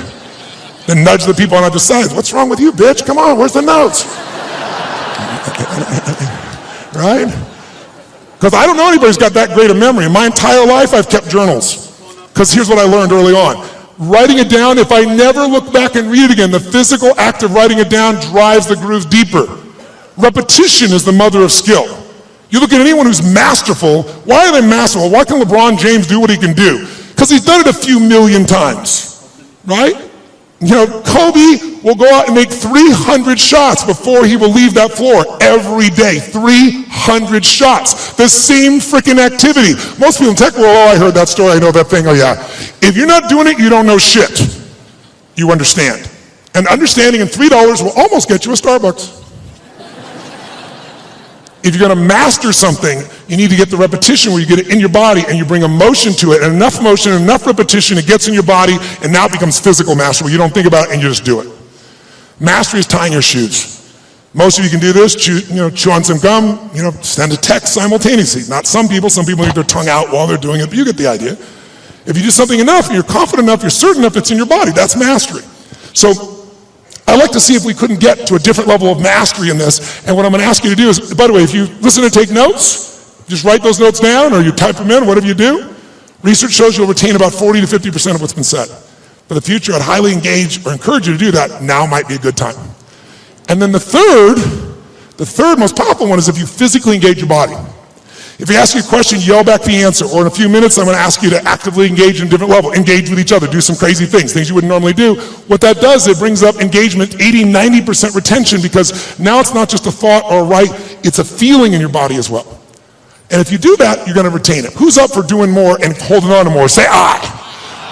Then nudge the people on either side. What's wrong with you, bitch? Come on, where's the notes? Right? Because I don't know anybody who's got that great a memory. In my entire life, I've kept journals. Because here's what I learned early on. Writing it down, if I never look back and read it again, the physical act of writing it down drives the grooves deeper. Repetition is the mother of skill. You look at anyone who's masterful, why are they masterful? Why can LeBron James do what he can do? Because he's done it a few million times, right? You know, Kobe will go out and make 300 shots before he will leave that floor every day. 300 shots. The same freaking activity. Most people in tech world, I heard that story, I know that thing, oh yeah. If you're not doing it, you don't know shit. You understand. And understanding in $3 will almost get you a Starbucks. If you're going to master something, you need to get the repetition where you get it in your body and you bring emotion to it, and enough motion, enough repetition, it gets in your body, and now it becomes physical mastery where you don't think about it and you just do it. Mastery is tying your shoes. Most of you can do this, chew on some gum, send a text simultaneously. Not some people leave their tongue out while they're doing it, but you get the idea. If you do something enough, and you're confident enough, you're certain enough it's in your body, that's mastery. So I'd like to see if we couldn't get to a different level of mastery in this. And what I'm going to ask you to do is, by the way, if you listen and take notes, just write those notes down or you type them in, whatever you do. Research shows you'll retain about 40 to 50% of what's been said. For the future, I'd highly engage or encourage you to do that. Now might be a good time. And then the third most powerful one is if you physically engage your body. If we ask you a question, yell back the answer. Or in a few minutes, I'm going to ask you to actively engage in a different level. Engage with each other. Do some crazy things you wouldn't normally do. What that does, it brings up engagement, 80-90% retention, because now it's not just a thought or a right, it's a feeling in your body as well. And if you do that, you're going to retain it. Who's up for doing more and holding on to more? Say I.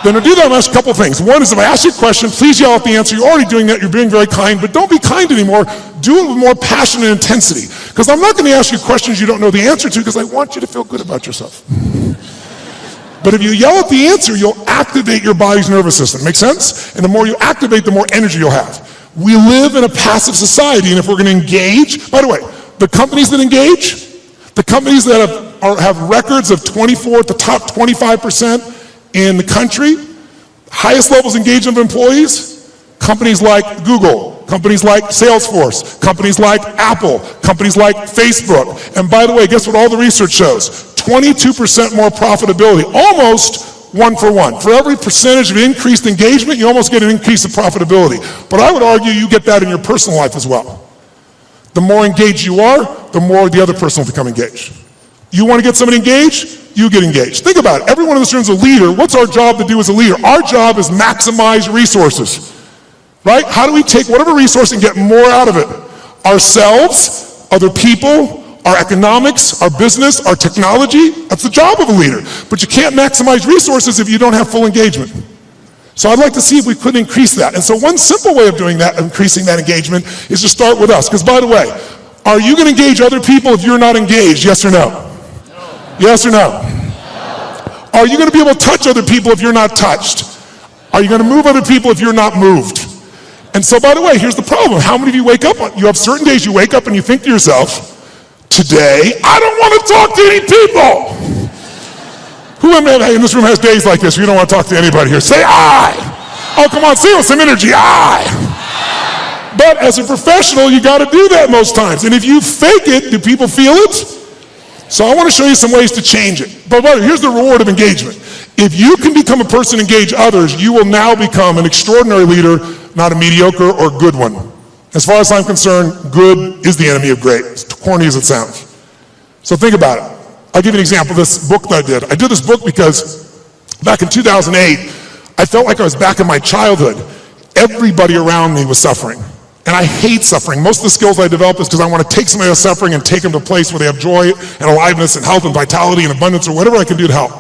Then to do that, I'm going to ask a couple things. One is if I ask you a question, please yell out the answer. You're already doing that. You're being very kind, but don't be kind anymore. Do it with more passion and intensity. Because I'm not going to ask you questions you don't know the answer to because I want you to feel good about yourself. But if you yell out the answer, you'll activate your body's nervous system. Make sense? And the more you activate, the more energy you'll have. We live in a passive society, and if we're going to engage, by the way, the companies that engage, the companies that have records of 24 to top 25% in the country, highest levels of engagement of employees, companies like Google, companies like Salesforce, companies like Apple, companies like Facebook. And by the way, guess what all the research shows? 22% more profitability, almost one for one. For every percentage of increased engagement, you almost get an increase of profitability. But I would argue you get that in your personal life as well. The more engaged you are, the more the other person will become engaged. You want to get somebody engaged? You get engaged. Think about it. Everyone in this room is a leader. What's our job to do as a leader? Our job is maximize resources. Right? How do we take whatever resource and get more out of it? Ourselves, other people, our economics, our business, our technology. That's the job of a leader. But you can't maximize resources if you don't have full engagement. So I'd like to see if we could increase that. And so one simple way of doing that, increasing that engagement, is to start with us. Because by the way, are you going to engage other people if you're not engaged? Yes or no? Yes or no? Are you going to be able to touch other people if you're not touched? Are you going to move other people if you're not moved? And so, by the way, here's the problem. How many of you wake up, you have certain days you wake up and you think to yourself, today, I don't want to talk to any people. Who in this room has days like this where you don't want to talk to anybody here? Say I. Oh, come on, say it with some energy, I. But as a professional, you got to do that most times. And if you fake it, do people feel it? So I want to show you some ways to change it. But here's the reward of engagement. If you can become a person and engage others, you will now become an extraordinary leader, not a mediocre or good one. As far as I'm concerned, good is the enemy of great, as corny as it sounds. So think about it. I'll give you an example of this book that I did. I did this book because back in 2008, I felt like I was back in my childhood. Everybody around me was suffering. And I hate suffering. Most of the skills I develop is because I want to take somebody that's suffering and take them to a place where they have joy and aliveness and health and vitality and abundance or whatever I can do to help.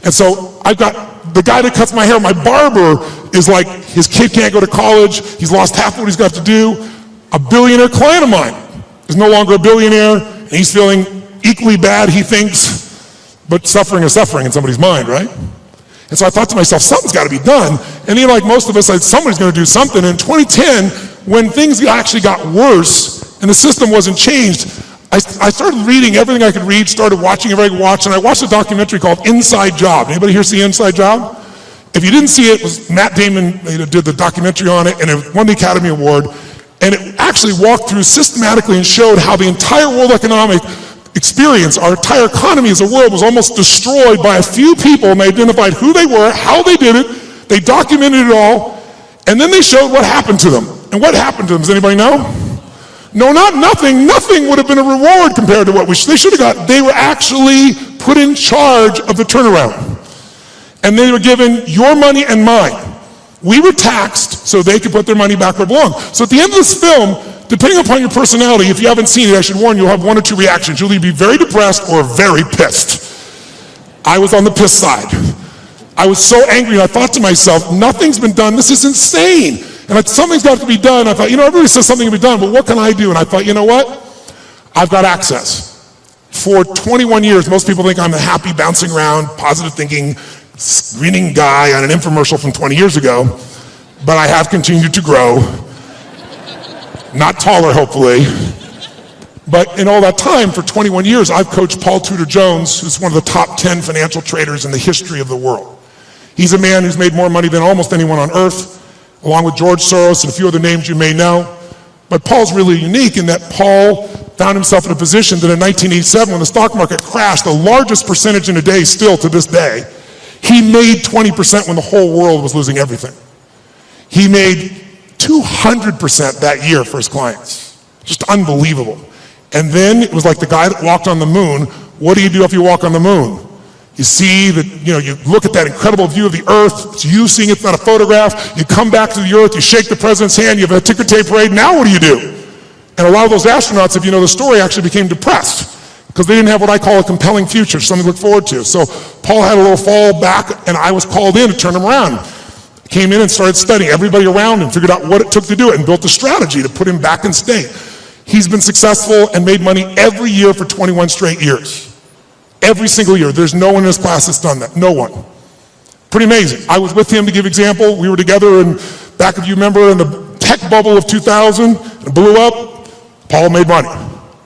And so I've got the guy that cuts my hair, my barber, is like, his kid can't go to college, he's lost half of what he's got to do, a billionaire client of mine. is no longer a billionaire, and he's feeling equally bad, he thinks, but suffering is suffering in somebody's mind, right? And so I thought to myself, something's got to be done. And then, like most of us, somebody's going to do something. In 2010, when things actually got worse and the system wasn't changed, I started reading everything I could read, started watching everything I could watch, and I watched a documentary called Inside Job. Anybody here see Inside Job? If you didn't see it, was Matt Damon did the documentary on it, and it won the Academy Award. And it actually walked through systematically and showed how the entire world economic experience, our entire economy as a world, was almost destroyed by a few people, and they identified who they were, how they did it, they documented it all, and then they showed what happened to them. And what happened to them, does anybody know? No, not nothing. Nothing would have been a reward compared to what they should have got. They were actually put in charge of the turnaround. And they were given your money and mine. We were taxed so they could put their money back where it belonged. So at the end of this film, depending upon your personality, if you haven't seen it, I should warn you, you'll have one or two reactions. You'll either be very depressed or very pissed. I was on the pissed side. I was so angry, and I thought to myself, nothing's been done. This is insane. And something's got to be done. I thought, everybody says something can be done, but what can I do? And I thought, you know what? I've got access. For 21 years, most people think I'm a happy, bouncing around, positive thinking, screening guy on an infomercial from 20 years ago, but I have continued to grow. Not taller, hopefully. But in all that time, for 21 years, I've coached Paul Tudor Jones, who's one of the top 10 financial traders in the history of the world. He's a man who's made more money than almost anyone on earth, along with George Soros and a few other names you may know. But Paul's really unique in that Paul found himself in a position that in 1987, when the stock market crashed, the largest percentage in a day still to this day, he made 20% when the whole world was losing everything. He made 200% that year for his clients. Just unbelievable. And then it was like the guy that walked on the moon. What do you do if you walk on the moon? You see that, you look at that incredible view of the earth. It's you seeing it, it's not a photograph. You come back to the earth, you shake the president's hand, you have a ticker tape parade. Now what do? And a lot of those astronauts, if you know the story, actually became depressed because they didn't have what I call a compelling future, something to look forward to. So Paul had a little fall back, and I was called in to turn him around. Came in and started studying everybody around him, figured out what it took to do it, and built a strategy to put him back in state. He's been successful and made money every year for 21 straight years. Every single year. There's no one in his class that's done that. No one. Pretty amazing. I was with him to give example. We were together back, if you remember, in the tech bubble of 2000. It blew up. Paul made money.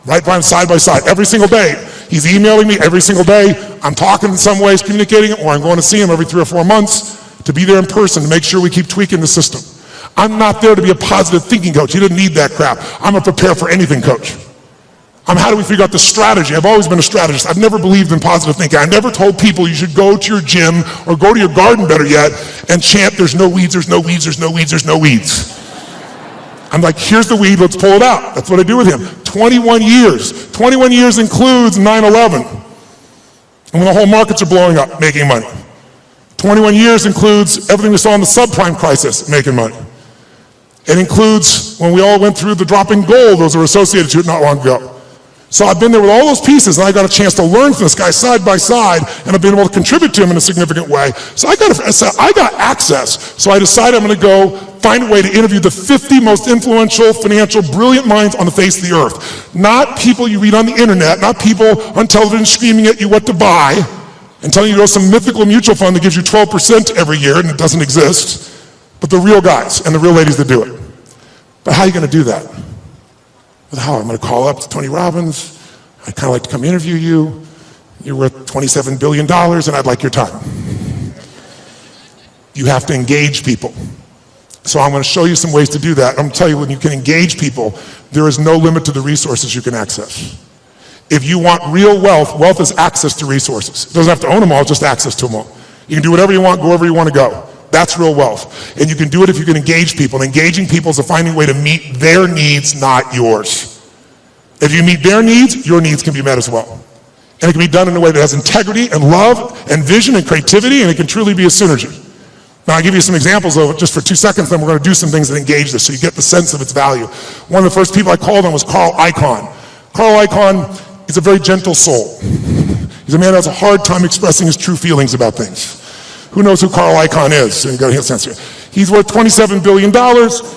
Right by him, side by side, every single day. He's emailing me every single day. I'm talking in some ways, communicating, or I'm going to see him every 3 or 4 months to be there in person to make sure we keep tweaking the system. I'm not there to be a positive thinking coach. He didn't need that crap. I'm a prepare for anything coach. How do we figure out the strategy? I've always been a strategist. I've never believed in positive thinking. I never told people you should go to your gym or go to your garden, better yet, and chant, there's no weeds, there's no weeds, there's no weeds, there's no weeds. I'm like, here's the weed, let's pull it out. That's what I do with him. 21 years. 21 years includes 9/11. And when the whole markets are blowing up, making money. 21 years includes everything we saw in the subprime crisis, making money. It includes when we all went through the drop in gold, those are associated to it not long ago. So I've been there with all those pieces, and I got a chance to learn from this guy side by side, and I've been able to contribute to him in a significant way. So I got access. So I decided I'm going to go find a way to interview the 50 most influential, financial, brilliant minds on the face of the earth. Not people you read on the internet, not people on television screaming at you what to buy and telling you to go to some mythical mutual fund that gives you 12% every year and it doesn't exist, but the real guys and the real ladies that do it. But how are you going to do that? How? I'm going to call up to Tony Robbins. I'd kind of like to come interview you. You're worth $27 billion and I'd like your time. You have to engage people. So I'm going to show you some ways to do that. I'm going to tell you, when you can engage people, there is no limit to the resources you can access. If you want real wealth, wealth is access to resources. It doesn't have to own them all, just access to them all. You can do whatever you want, go wherever you want to go. That's real wealth. And you can do it if you can engage people. And engaging people is finding a way to meet their needs, not yours. If you meet their needs, your needs can be met as well. And it can be done in a way that has integrity and love and vision and creativity, and it can truly be a synergy. Now I'll give you some examples of it just for 2 seconds, then we're going to do some things that engage this so you get the sense of its value. One of the first people I called on was Carl Icahn. Carl Icahn is a very gentle soul. He's a man who has a hard time expressing his true feelings about things. Who knows who Carl Icahn is? So you got a sense here. He's worth $27 billion.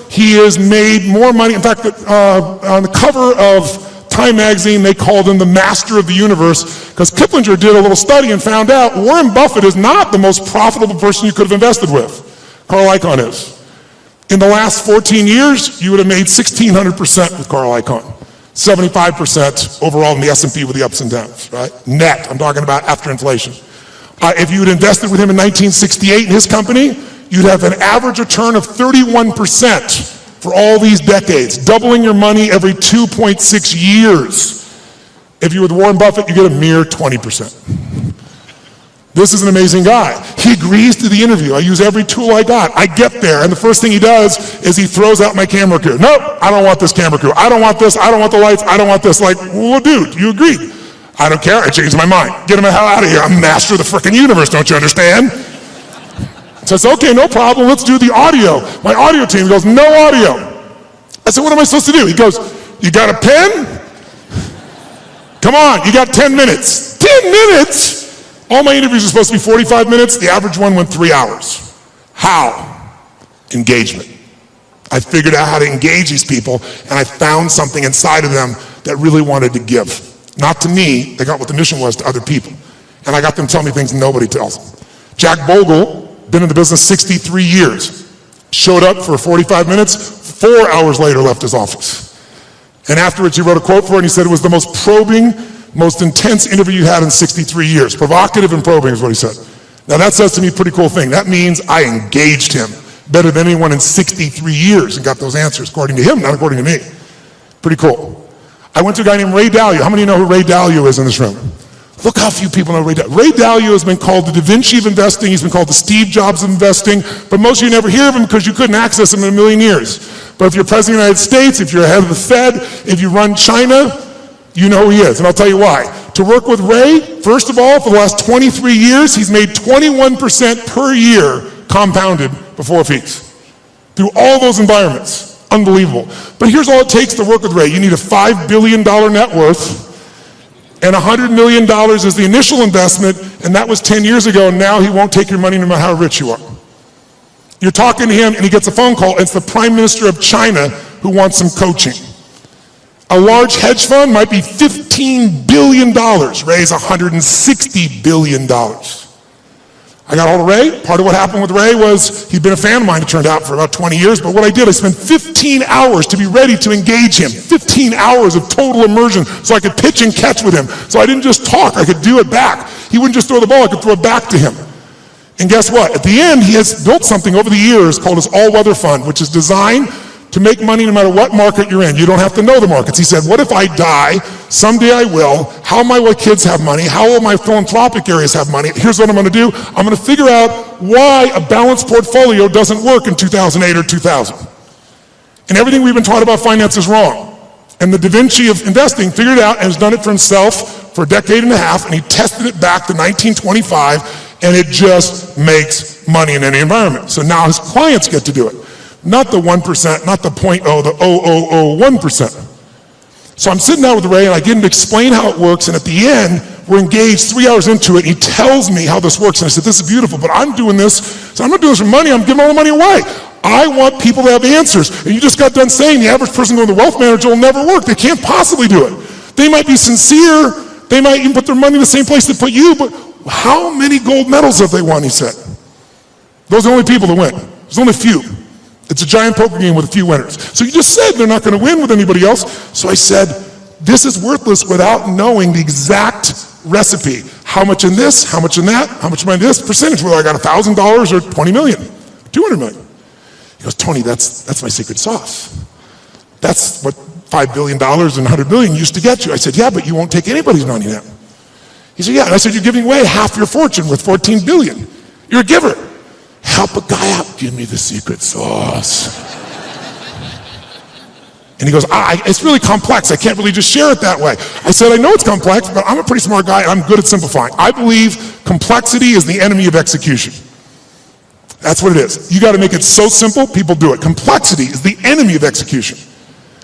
He has made more money. In fact, on the cover of Time magazine, they called him the master of the universe because Kiplinger did a little study and found out Warren Buffett is not the most profitable person you could have invested with. Carl Icahn is. In the last 14 years, you would have made 1,600% with Carl Icahn. 75% overall in the S&P with the ups and downs, right? Net, I'm talking about after inflation. If you had invested with him in 1968 in his company, you'd have an average return of 31% for all these decades, doubling your money every 2.6 years. If you were with Warren Buffett, you get a mere 20%. This is an amazing guy. He agrees to the interview. I use every tool I got. I get there, and the first thing he does is he throws out my camera crew. Nope, I don't want this camera crew. I don't want this. I don't want the lights. I don't want this. Like, well, dude, you agreed. I don't care. I changed my mind. Get him the hell out of here. I'm master of the frickin' universe, don't you understand? Says, okay, no problem. Let's do the audio. My audio team goes, no audio. I said, what am I supposed to do? He goes, you got a pen? Come on, you got 10 minutes. 10 minutes? All my interviews are supposed to be 45 minutes. The average one went 3 hours. How? Engagement. I figured out how to engage these people, and I found something inside of them that really wanted to give. Not to me, they got what the mission was to other people. And I got them telling me things nobody tells them. Jack Bogle, been in the business 63 years, showed up for 45 minutes, 4 hours later left his office. And afterwards he wrote a quote for it, and he said it was the most probing, most intense interview you had in 63 years. Provocative and probing is what he said. Now that says to me a pretty cool thing. That means I engaged him better than anyone in 63 years and got those answers, according to him, not according to me. Pretty cool. I went to a guy named Ray Dalio. How many know who Ray Dalio is in this room? Look how few people know Ray Dalio. Ray Dalio has been called the Da Vinci of investing. He's been called the Steve Jobs of investing. But most of you never hear of him because you couldn't access him in a million years. But if you're president of the United States, if you're head of the Fed, if you run China, you know who he is. And I'll tell you why. To work with Ray, first of all, for the last 23 years, he's made 21% per year compounded before fees. Through all those environments. Unbelievable. But here's all it takes to work with Ray. You need a $5 billion net worth. And $100 million is the initial investment, and that was 10 years ago, and now he won't take your money no matter how rich you are. You're talking to him, and he gets a phone call. It's the Prime Minister of China who wants some coaching. A large hedge fund might be $15 billion. Ray's $160 billion. I got hold of Ray. Part of what happened with Ray was he'd been a fan of mine, it turned out, for about 20 years. But what I did, I spent 15 hours to be ready to engage him. 15 hours of total immersion so I could pitch and catch with him. So I didn't just talk, I could do it back. He wouldn't just throw the ball, I could throw it back to him. And guess what? At the end, he has built something over the years called his all-weather fund, which is designed to make money no matter what market you're in. You don't have to know the markets. He said, what if I die? Someday I will. How will my kids have money? How will my philanthropic areas have money? Here's what I'm going to do. I'm going to figure out why a balanced portfolio doesn't work in 2008 or 2000. And everything we've been taught about finance is wrong. And the Da Vinci of investing figured it out and has done it for himself for a decade and a half, and he tested it back to 1925, and it just makes money in any environment. So now his clients get to do it. Not the 1%, not the 0.0, the 0.001%. So I'm sitting down with Ray and I get him to explain how it works, and at the end, we're engaged 3 hours into it, and he tells me how this works, and I said, this is beautiful, but I'm doing this, so I'm not doing this for money, I'm giving all the money away. I want people to have answers, and you just got done saying the average person going to the wealth manager will never work. They can't possibly do it. They might be sincere, they might even put their money in the same place they put you, but how many gold medals have they won, he said. Those are the only people that win. There's only a few. It's a giant poker game with a few winners. So you just said they're not going to win with anybody else. So I said, this is worthless without knowing the exact recipe. How much in this, how much in that, how much in this, percentage, whether I got $1,000 or 20 million, 200 million. He goes, Tony, that's my secret sauce. That's what $5 billion and 100 million used to get you. I said, yeah, but you won't take anybody's money now. He said, yeah. And I said, you're giving away half your fortune with 14 billion. You're a giver. Help a guy out, give me the secret sauce. And he goes, it's really complex. I can't really just share it that way. I said, I know it's complex, but I'm a pretty smart guy and I'm good at simplifying. I believe complexity is the enemy of execution. That's what it is. You got to make it so simple, people do it. Complexity is the enemy of execution.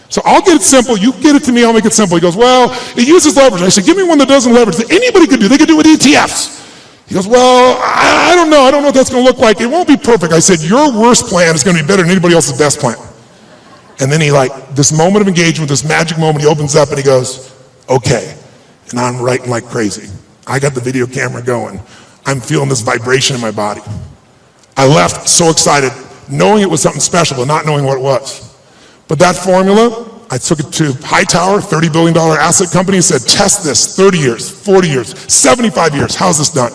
So I'll get it simple, you get it to me, I'll make it simple. He goes, well, it uses leverage. I said, give me one that doesn't leverage, that anybody could do. They could do it with ETFs. He goes, well, I don't know what that's going to look like. It won't be perfect. I said, your worst plan is going to be better than anybody else's best plan. And then he this moment of engagement, this magic moment, he opens up and he goes, okay. And I'm writing like crazy. I got the video camera going. I'm feeling this vibration in my body. I left so excited, knowing it was something special, but not knowing what it was. But that formula, I took it to Hightower, $30 billion asset company, and said, test this, 30 years, 40 years, 75 years, how's this done?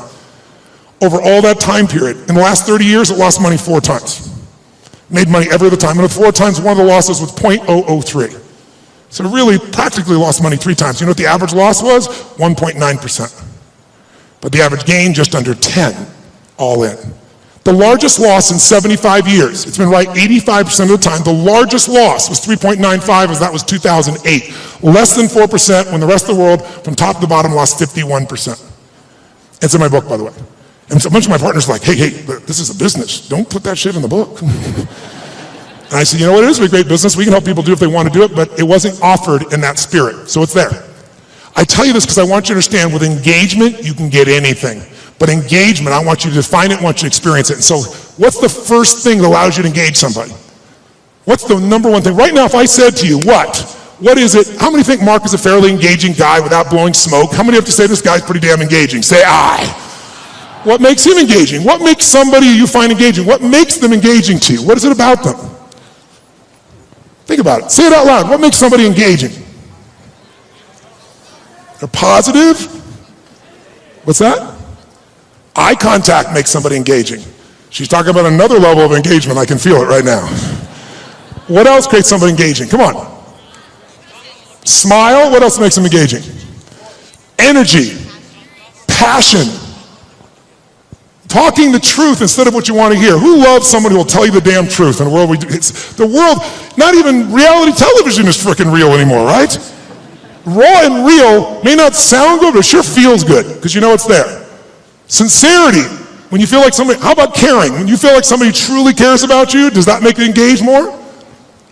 Over all that time period, in the last 30 years, it lost money 4 times. Made money every other time, and the 4 times, one of the losses was 0.003. So it really practically lost money 3 times. You know what the average loss was? 1.9%. But the average gain, just under 10, all in. The largest loss in 75 years, it's been right 85% of the time, the largest loss was 3.95, as that was 2008. Less than 4% when the rest of the world, from top to bottom, lost 51%. It's in my book, by the way. And so a bunch of my partners are like, hey, this is a business. Don't put that shit in the book. And I said, you know what, it is a great business. We can help people do it if they want to do it, but it wasn't offered in that spirit. So it's there. I tell you this because I want you to understand, with engagement, you can get anything. But engagement, I want you to define it, I want you to experience it. And so what's the first thing that allows you to engage somebody? What's the number one thing? Right now, if I said to you, what is it? How many think Mark is a fairly engaging guy without blowing smoke? How many have to say this guy's pretty damn engaging? Say I. What makes him engaging? What makes somebody you find engaging? What makes them engaging to you? What is it about them? Think about it. Say it out loud. What makes somebody engaging? They're positive. What's that? Eye contact makes somebody engaging. She's talking about another level of engagement. I can feel it right now. What else creates somebody engaging? Come on. Smile. What else makes them engaging? Energy. Passion. Talking the truth instead of what you want to hear. Who loves someone who will tell you the damn truth in the world we do? The world, not even reality television is freaking real anymore, right? Raw and real may not sound good, but it sure feels good because you know it's there. Sincerity, when you feel like somebody, how about caring? When you feel like somebody truly cares about you, does that make you engage more?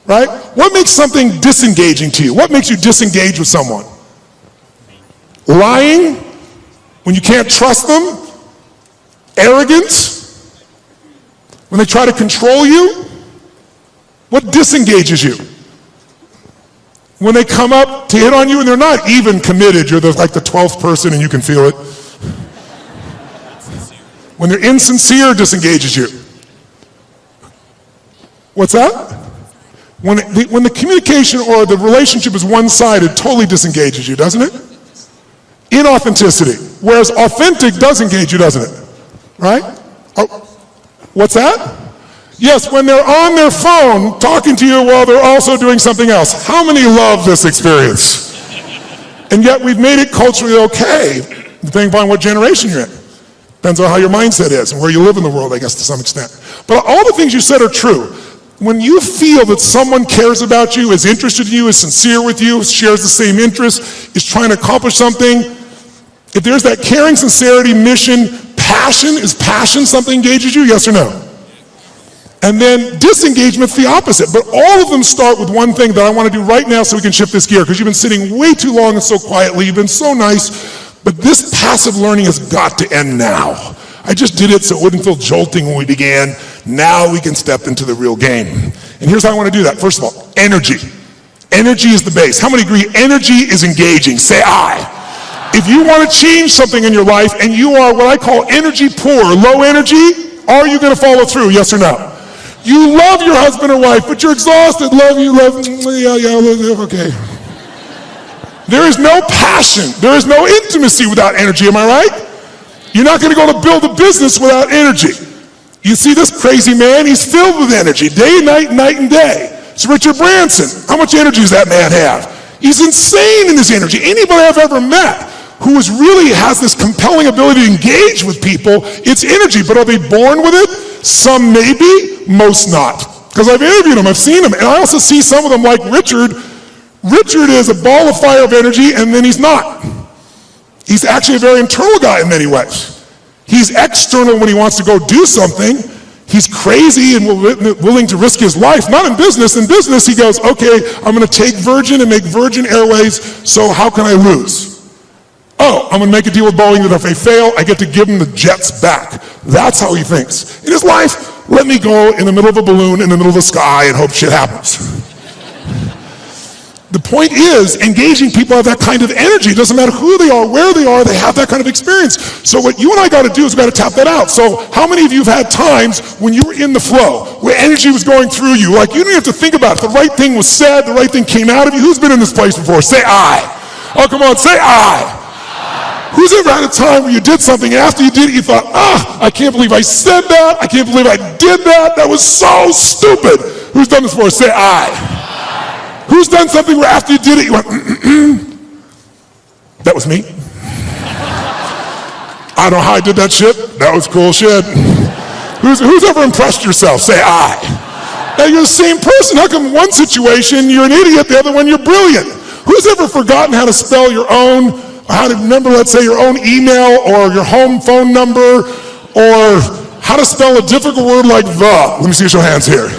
Right? What makes something disengaging to you? What makes you disengage with someone? Lying, when you can't trust them? Arrogance, when they try to control you? What disengages you? When they come up to hit on you and they're not even committed, you're like the 12th person and you can feel it. When they're insincere, disengages you. What's that? When the communication or the relationship is one-sided, totally disengages you, doesn't it? Inauthenticity. Whereas authentic does engage you, doesn't it? Right? Oh, what's that? Yes, when they're on their phone talking to you while they're also doing something else. How many love this experience? And yet we've made it culturally okay, depending upon what generation you're in. Depends on how your mindset is and where you live in the world, I guess, to some extent. But all the things you said are true. When you feel that someone cares about you, is interested in you, is sincere with you, shares the same interests, is trying to accomplish something, if there's that caring, sincerity, mission, passion, is passion something engages you, yes or no? And then disengagement's the opposite. But all of them start with one thing that I want to do right now so we can shift this gear, because you've been sitting way too long and so quietly, you've been so nice, but this passive learning has got to end now. I just did it so it wouldn't feel jolting when we began. Now we can step into the real game. And here's how I want to do that. First of all, energy. Energy is the base. How many agree energy is engaging? Say I. If you want to change something in your life and you are what I call energy poor, low energy, are you going to follow through, yes or no? You love your husband or wife, but you're exhausted. Love, okay. There is no passion. There is no intimacy without energy, am I right? You're not going to go to build a business without energy. You see this crazy man, he's filled with energy, day and night, night and day. It's Richard Branson. How much energy does that man have? He's insane in his energy. Anybody I've ever met who really has this compelling ability to engage with people, it's energy. But are they born with it? Some maybe, most not. Because I've interviewed them, I've seen them, and I also see some of them like Richard. Richard is a ball of fire of energy, and then he's not. He's actually a very internal guy in many ways. He's external when he wants to go do something. He's crazy and willing to risk his life, not in business. In business, he goes, okay, I'm going to take Virgin and make Virgin Airways, so how can I lose? Oh, I'm going to make a deal with Boeing that if they fail, I get to give them the jets back. That's how he thinks. In his life, let me go in the middle of a balloon in the middle of the sky and hope shit happens. The point is, engaging people have that kind of energy. It doesn't matter who they are, where they are, they have that kind of experience. So what you and I got to do is we got to tap that out. So how many of you have had times when you were in the flow, where energy was going through you? Like you didn't have to think about it. The right thing was said, the right thing came out of you. Who's been in this place before? Say I. Oh, come on, say I. Who's ever had a time where you did something and after you did it, you thought, I can't believe I said that. I can't believe I did that. That was so stupid. Who's done this before? Say I. Who's done something where after you did it, you went, That was me. I don't know how I did that shit. That was cool shit. Who's ever impressed yourself? Say I. Now you're the same person. How come one situation you're an idiot, the other one you're brilliant? Who's ever forgotten how to spell your own, or how to remember, let's say, your own email or your home phone number, or how to spell a difficult word like the? Let me see your hands here.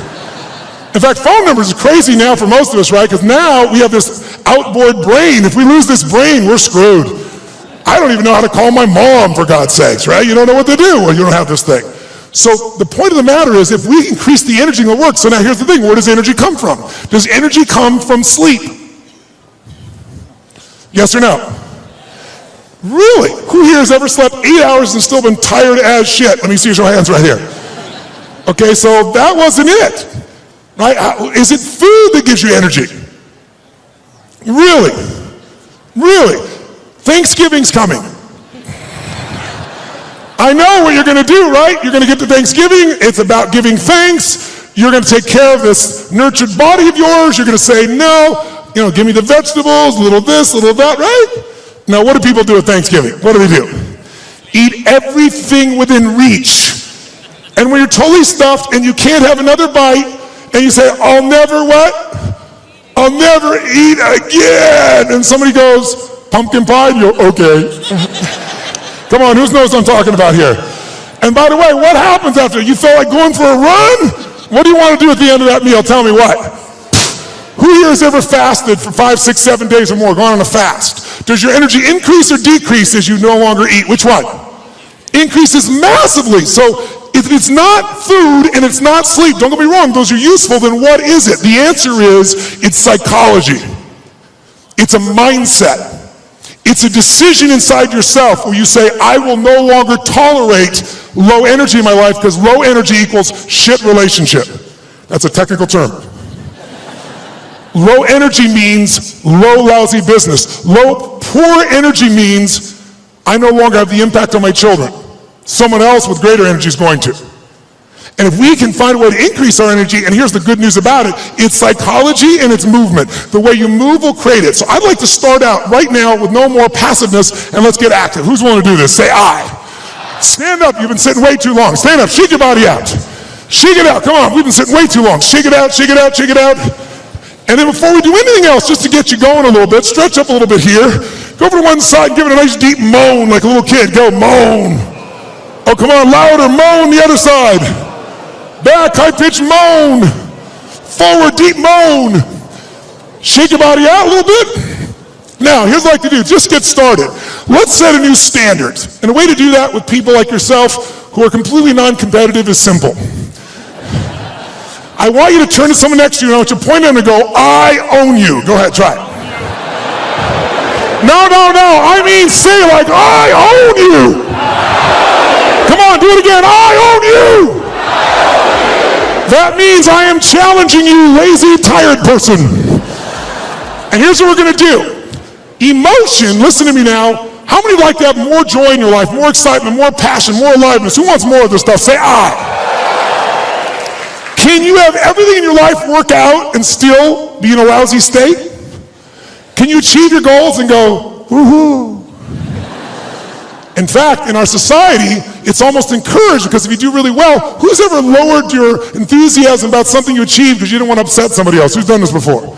In fact, phone numbers are crazy now for most of us, right? Because now we have this outboard brain. If we lose this brain, we're screwed. I don't even know how to call my mom, for God's sakes, right? You don't know what to do when you don't have this thing. So the point of the matter is, if we increase the energy in the work, so now here's the thing, where does energy come from? Does energy come from sleep? Yes or no? Really? Who here has ever slept 8 hours and still been tired as shit? Let me see your hands right here. Okay, so that wasn't it. Right? Is it food that gives you energy? Really? Really? Thanksgiving's coming. I know what you're going to do, right? You're going to get to Thanksgiving. It's about giving thanks. You're going to take care of this nurtured body of yours. You're going to say, no, give me the vegetables, a little this, a little that, right? Now, what do people do at Thanksgiving? What do they do? Eat everything within reach. And when you're totally stuffed and you can't have another bite, and you say, I'll never what? I'll never eat again. And somebody goes, pumpkin pie? You go, okay. Come on, who knows what I'm talking about here? And by the way, what happens after? You feel like going for a run? What do you want to do at the end of that meal? Tell me what. Who here has ever fasted for 5, 6, 7 days or more, gone on a fast? Does your energy increase or decrease as you no longer eat? Which one? Increases massively. So if it's not food and it's not sleep, don't get me wrong, those are useful, then what is it? The answer is, it's psychology. It's a mindset. It's a decision inside yourself where you say, I will no longer tolerate low energy in my life because low energy equals shit relationship. That's a technical term. Low energy means low lousy business. Low poor energy means I no longer have the impact on my children. Someone else with greater energy is going to. And if we can find a way to increase our energy, and here's the good news about it, it's psychology and it's movement. The way you move will create it. So I'd like to start out right now with no more passiveness, and let's get active. Who's willing to do this? Say I. Stand up. You've been sitting way too long. Stand up. Shake your body out. Shake it out. Come on. We've been sitting way too long. Shake it out, shake it out, shake it out. And then before we do anything else, just to get you going a little bit, stretch up a little bit here. Go over to one side, give it a nice deep moan like a little kid. Go, moan. Oh, come on, louder, moan the other side. Back, high-pitched moan. Forward, deep moan. Shake your body out a little bit. Now, here's what I like to do. Just get started. Let's set a new standard. And a way to do that with people like yourself who are completely non-competitive is simple. I want you to turn to someone next to you and I want you to point at them and go, I own you. Go ahead, try it. No. I mean, say like, I own you. Come on, do it again. I own you. That means I am challenging you, lazy, tired person. And here's what we're going to do. Emotion, listen to me now. How many would like to have more joy in your life, more excitement, more passion, more aliveness? Who wants more of this stuff? Say I. Can you have everything in your life work out and still be in a lousy state? Can you achieve your goals and go, woohoo? In fact, in our society, it's almost encouraged because if you do really well, who's ever lowered your enthusiasm about something you achieved because you didn't want to upset somebody else? Who's done this before?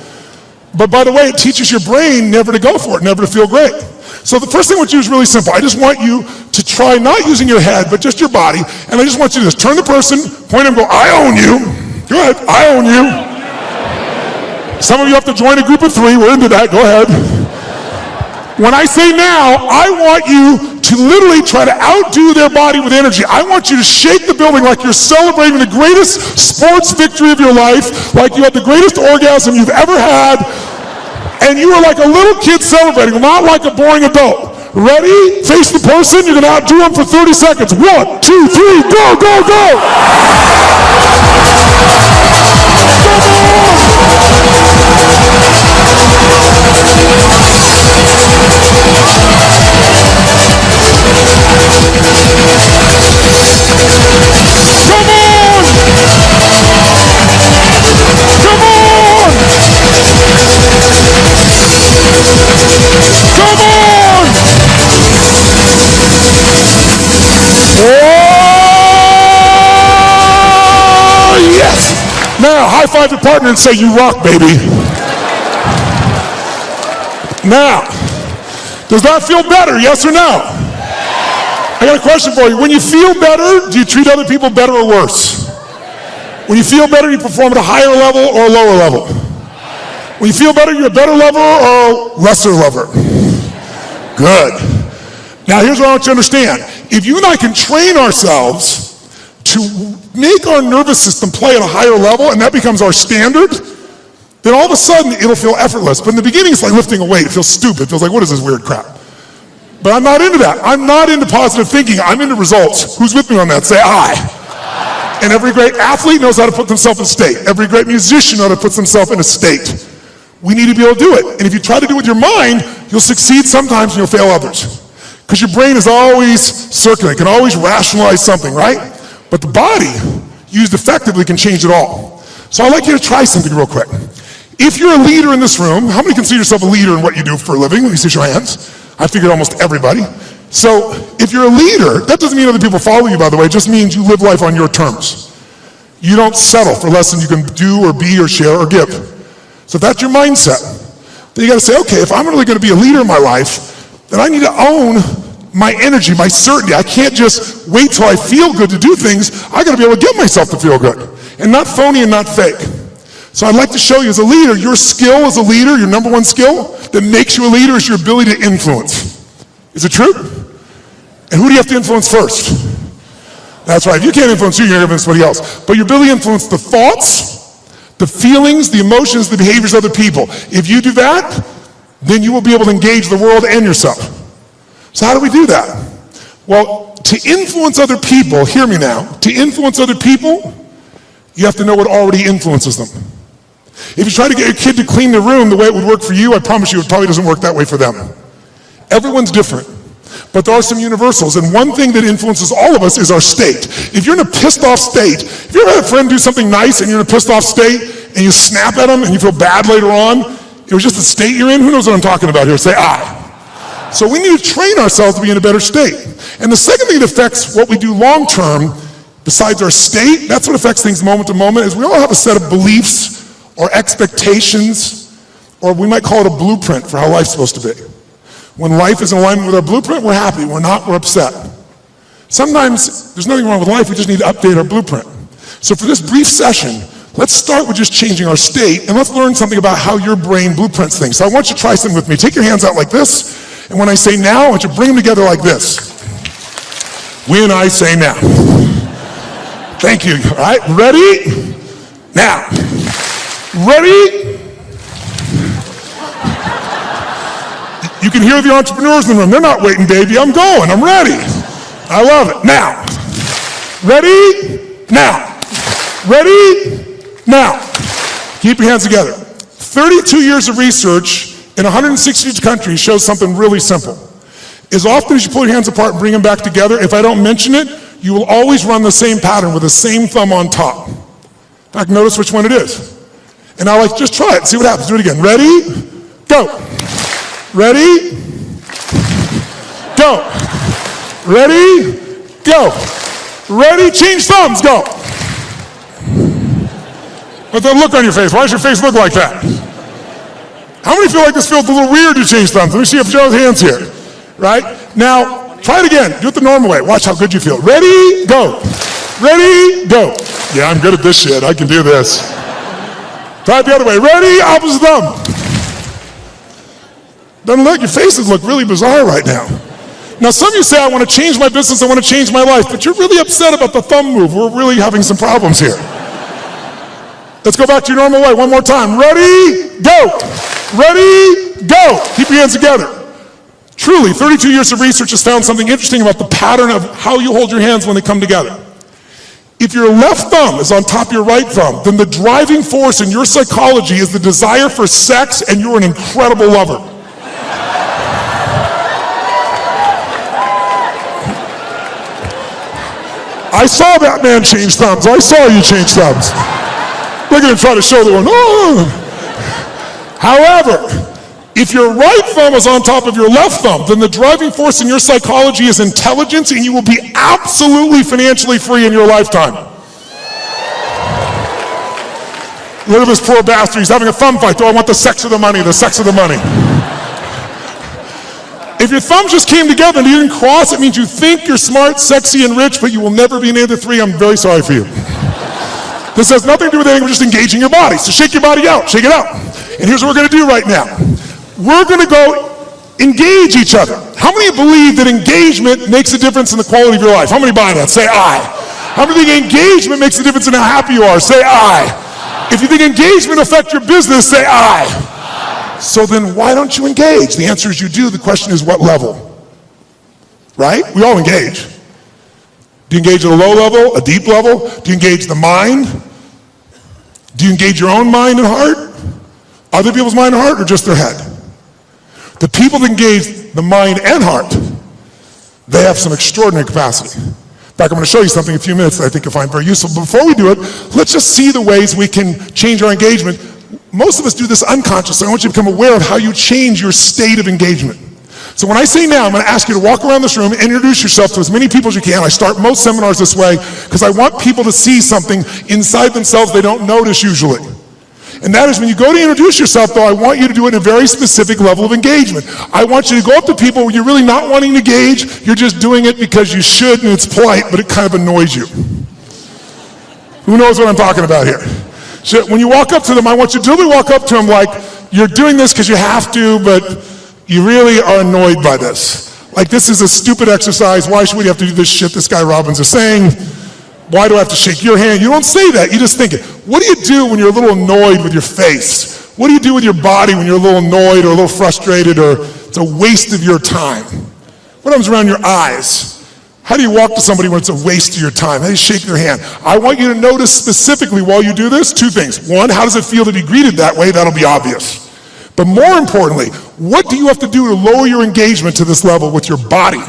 But by the way, it teaches your brain never to go for it, never to feel great. So the first thing I want you to do is really simple. I just want you to try not using your head, but just your body. And I just want you to just turn the person, point at them, go, I own you. Go ahead, I own you. Some of you have to join a group of 3. We're into that. Go ahead. When I say now, I want you to literally try to outdo their body with energy. I want you to shake the building like you're celebrating the greatest sports victory of your life, like you had the greatest orgasm you've ever had. And you are like a little kid celebrating, not like a boring adult. Ready? Face the person. You're going to outdo them for 30 seconds. 1, 2, 3, go, go, go. Now, high five your partner and say, you rock, baby. Now, does that feel better, yes or no? I got a question for you. When you feel better, do you treat other people better or worse? When you feel better, you perform at a higher level or a lower level? When you feel better, you're a better lover or a lesser lover? Good. Now, here's what I want you to understand. If you and I can train ourselves to make our nervous system play at a higher level, and that becomes our standard, then all of a sudden it'll feel effortless. But in the beginning, it's like lifting a weight. It feels stupid. It feels like, what is this weird crap? But I'm not into that. I'm not into positive thinking. I'm into results. Who's with me on that? Say aye. And every great athlete knows how to put themselves in state. Every great musician knows how to put themselves in a state. We need to be able to do it. And if you try to do it with your mind, you'll succeed sometimes and you'll fail others. Because your brain is always circulating, can always rationalize something, right? But the body, used effectively, can change it all. So I'd like you to try something real quick. If you're a leader in this room, how many consider yourself a leader in what you do for a living? Let me see your hands. I figured almost everybody. So if you're a leader, that doesn't mean other people follow you, by the way. It just means you live life on your terms. You don't settle for less than you can do or be or share or give. So if that's your mindset, then you got to say, okay, if I'm really going to be a leader in my life, then I need to own my energy, my certainty. I can't just wait till I feel good to do things. I got to be able to get myself to feel good, and not phony and not fake. So I'd like to show you as a leader, your skill as a leader, your number one skill that makes you a leader is your ability to influence. Is it true? And who do you have to influence first? That's right. If you can't influence you, you're going to influence somebody else. But your ability to influence the thoughts, the feelings, the emotions, the behaviors of other people. If you do that, then you will be able to engage the world and yourself. So how do we do that? Well, to influence other people, hear me now, to influence other people, you have to know what already influences them. If you try to get your kid to clean the room the way it would work for you, I promise you it probably doesn't work that way for them. Everyone's different, but there are some universals, and one thing that influences all of us is our state. If you're in a pissed off state, if you ever had a friend do something nice and you're in a pissed off state and you snap at them and you feel bad later on, it was just the state you're in, who knows what I'm talking about here? Say aye. So we need to train ourselves to be in a better state. And the second thing that affects what we do long term, besides our state, that's what affects things moment to moment, is we all have a set of beliefs or expectations, or we might call it a blueprint for how life's supposed to be. When life is in alignment with our blueprint, we're happy. When not, we're upset. Sometimes there's nothing wrong with life, we just need to update our blueprint. So for this brief session, let's start with just changing our state, and let's learn something about how your brain blueprints things. So I want you to try something with me. Take your hands out like this, and when I say now, I want you to bring them together like this. When I say now. Thank you. All right, ready? Now. Ready? You can hear the entrepreneurs in the room. They're not waiting, baby. I'm going. I'm ready. I love it. Now. Ready? Now. Ready? Now. Keep your hands together. 32 years of research in 160 countries shows something really simple. As often as you pull your hands apart and bring them back together, if I don't mention it, you will always run the same pattern with the same thumb on top. In fact, notice which one it is. And now, just try it. See what happens. Do it again. Ready? Go. Ready? Go. Ready? Go. Ready? Change thumbs. Go. What's that look on your face? Why does your face look like that? How many feel like this feels a little weird to change thumbs? Let me see if Joe's hands here. Right? Now, try it again. Do it the normal way. Watch how good you feel. Ready? Go. Ready? Go. Yeah, I'm good at this shit. I can do this. Try it the other way. Ready? Opposite thumb. Doesn't look, your faces look really bizarre right now. Now, some of you say, I want to change my business, I want to change my life, but you're really upset about the thumb move. We're really having some problems here. Let's go back to your normal way. One more time. Ready, go. Ready, go. Keep your hands together. Truly, 32 years of research has found something interesting about the pattern of how you hold your hands when they come together. If your left thumb is on top of your right thumb, then the driving force in your psychology is the desire for sex, and you're an incredible lover. I saw that man change thumbs. I saw you change thumbs. Look at him try to show the one. Oh. However, if your right thumb is on top of your left thumb, then the driving force in your psychology is intelligence, and you will be absolutely financially free in your lifetime. Look at this poor bastard. He's having a thumb fight. Do I want the sex or the money? The sex or the money? If your thumbs just came together and you didn't cross, it means you think you're smart, sexy, and rich, but you will never be any of the three. I'm very sorry for you. This has nothing to do with anything. We're just engaging your body. So shake your body out. Shake it out. And here's what we're going to do right now. We're going to go engage each other. How many believe that engagement makes a difference in the quality of your life? How many buy that? Say aye. How many think engagement makes a difference in how happy you are? Say aye. If you think engagement affects your business, say aye. So then why don't you engage? The answer is you do. The question is what level? Right? We all engage. Do you engage at a low level, a deep level? Do you engage the mind? Do you engage your own mind and heart? Other people's mind and heart, or just their head? The people that engage the mind and heart, they have some extraordinary capacity. In fact, I'm going to show you something in a few minutes that I think you'll find very useful. But before we do it, let's just see the ways we can change our engagement. Most of us do this unconsciously. I want you to become aware of how you change your state of engagement. So when I say now, I'm going to ask you to walk around this room and introduce yourself to as many people as you can. I start most seminars this way because I want people to see something inside themselves they don't notice usually. And that is when you go to introduce yourself, though, I want you to do it in a very specific level of engagement. I want you to go up to people when you're really not wanting to engage. You're just doing it because you should and it's polite, but it kind of annoys you. Who knows what I'm talking about here? So when you walk up to them, I want you to really walk up to them like you're doing this because you have to, but you really are annoyed by this. Like, this is a stupid exercise. Why should we have to do this shit this guy Robbins is saying? Why do I have to shake your hand? You don't say that. You just think it. What do you do when you're a little annoyed with your face? What do you do with your body when you're a little annoyed or a little frustrated or it's a waste of your time? What happens around your eyes? How do you walk to somebody when it's a waste of your time? How do you shake their hand? I want you to notice specifically while you do this, two things. One, how does it feel to be greeted that way? That'll be obvious. But more importantly, what do you have to do to lower your engagement to this level with your body?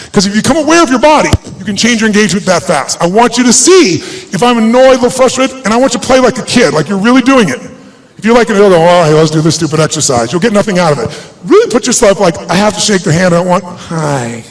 Because if you become aware of your body, you can change your engagement that fast. I want you to see if I'm annoyed, a little frustrated, and I want you to play like a kid, like you're really doing it. If you're like an adult, oh, hey, let's do this stupid exercise, you'll get nothing out of it. Really put yourself like, I have to shake their hand, I want, hi.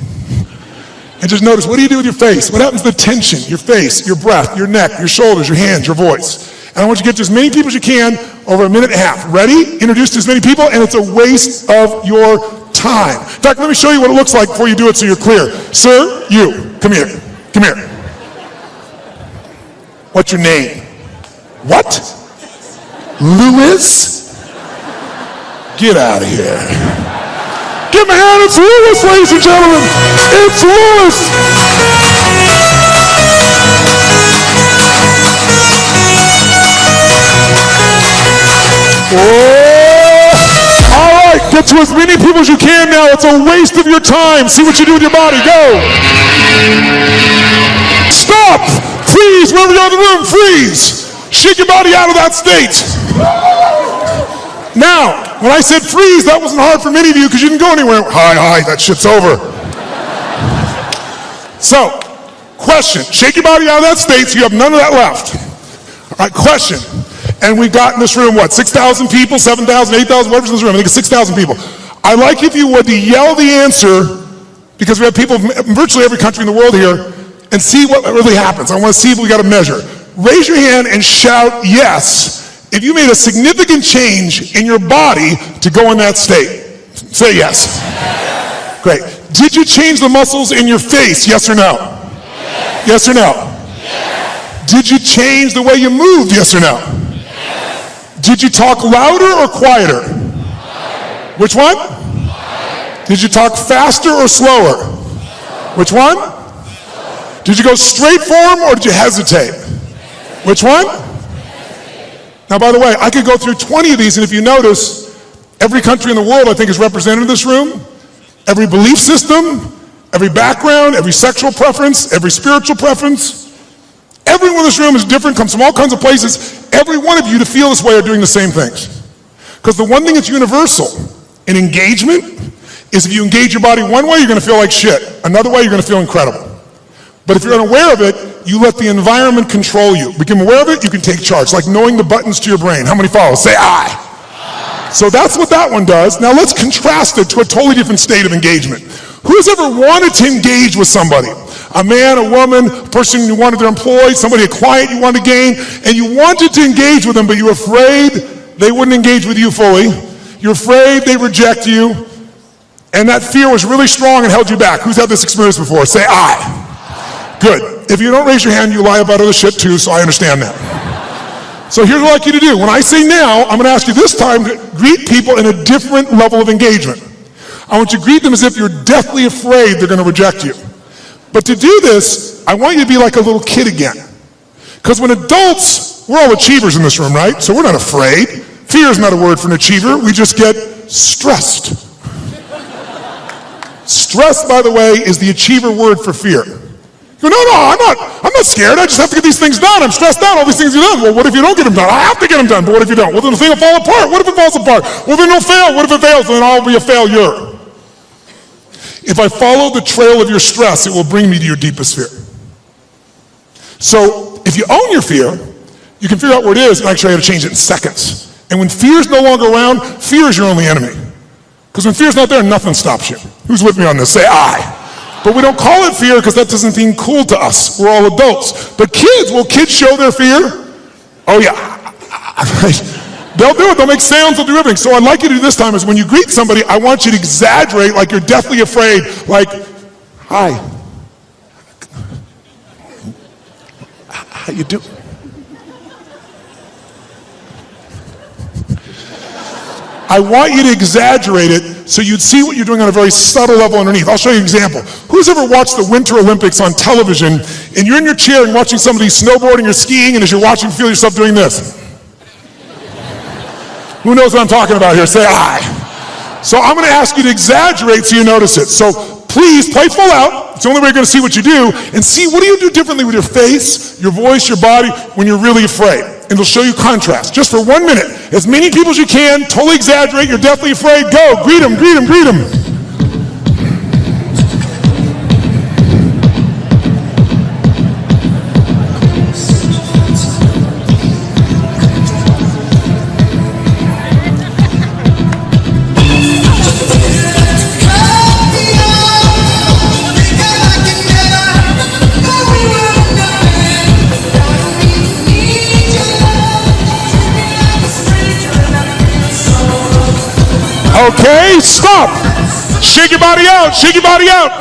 And just notice, what do you do with your face? What happens to the tension, your face, your breath, your neck, your shoulders, your hands, your voice? And I want you to get to as many people as you can over a minute and a half. Ready? Introduce to as many people, and it's a waste of your time. In fact, let me show you what it looks like before you do it so you're clear. Sir, you, come here. Come here. What's your name? What? Lewis? Get out of here. Give him a hand. It's Lewis, ladies and gentlemen. It's Lewis. Oh. All right, get to as many people as you can now. It's a waste of your time. See what you do with your body. Go. Stop. Freeze. Wherever you're in the room, freeze. Shake your body out of that state. Now, when I said freeze, that wasn't hard for many of you because you didn't go anywhere. Hi, that shit's over. So, question. Shake your body out of that state so you have none of that left. All right, question. And we got in this room, what, 6,000 people, 7,000, 8,000, whatever's in this room. I think it's 6,000 people. I'd like if you would to yell the answer, because we have people from virtually every country in the world here, and see what really happens. I want to see if we got a measure. Raise your hand and shout yes if you made a significant change in your body to go in that state. Say yes. Great. Did you change the muscles in your face, yes or no? Yes or no? Did you change the way you moved, yes or no? Did you talk louder or quieter? Which one? Did you talk faster or slower? Which one? Did you go straight for him or did you hesitate? Which one? Now, by the way, I could go through 20 of these, and if you notice, every country in the world, I think, is represented in this room. Every belief system, every background, every sexual preference, every spiritual preference. Everyone in this room is different, comes from all kinds of places. Every one of you to feel this way are doing the same things. Because the one thing that's universal in engagement is if you engage your body one way, you're going to feel like shit. Another way, you're going to feel incredible. But if you're unaware of it, you let the environment control you. Become aware of it, you can take charge. Like knowing the buttons to your brain. How many follow? Say I. So that's what that one does. Now let's contrast it to a totally different state of engagement. Who's ever wanted to engage with somebody? A man, a woman, a person you wanted to employ, somebody, a client you wanted to gain, and you wanted to engage with them, but you were afraid they wouldn't engage with you fully. You're afraid they reject you, and that fear was really strong and held you back. Who's had this experience before? Say I. Good. If you don't raise your hand, you lie about other shit too, so I understand that. So here's what I'd like you to do. When I say now, I'm going to ask you this time to greet people in a different level of engagement. I want you to greet them as if you're deathly afraid they're going to reject you. But to do this, I want you to be like a little kid again. Because when adults, we're all achievers in this room, right? So we're not afraid. Fear is not a word for an achiever. We just get stressed. Stress, by the way, is the achiever word for fear. You go, no, I'm not scared. I just have to get these things done. I'm stressed out. All these things are done. Well, what if you don't get them done? I have to get them done. But what if you don't? Well, then the thing will fall apart. What if it falls apart? Well, then it'll fail. What if it fails? Then I'll be a failure. If I follow the trail of your stress, it will bring me to your deepest fear. So if you own your fear, you can figure out where it is and actually how to change it in seconds. And when fear is no longer around, fear is your only enemy. Because when fear's not there, nothing stops you. Who's with me on this? Say I. But we don't call it fear because that doesn't seem cool to us. We're all adults. But kids, will kids show their fear? Oh yeah. They'll do it. They'll make sounds. They'll do everything. So I'd like you to do this time is when you greet somebody, I want you to exaggerate like you're deathly afraid. Like, hi. How you doing? I want you to exaggerate it so you'd see what you're doing on a very subtle level underneath. I'll show you an example. Who's ever watched the Winter Olympics on television and you're in your chair and watching somebody snowboarding or skiing, and as you're watching, feel yourself doing this? Who knows what I'm talking about here? Say I. So I'm going to ask you to exaggerate so you notice it. So please play full out. It's the only way you're going to see what you do, and see what do you do differently with your face, your voice, your body when you're really afraid. And it'll show you contrast. Just for 1 minute. As many people as you can, totally exaggerate. You're deathly afraid. Go. Greet them, greet them, greet them. Okay, stop. Shake your body out, shake your body out.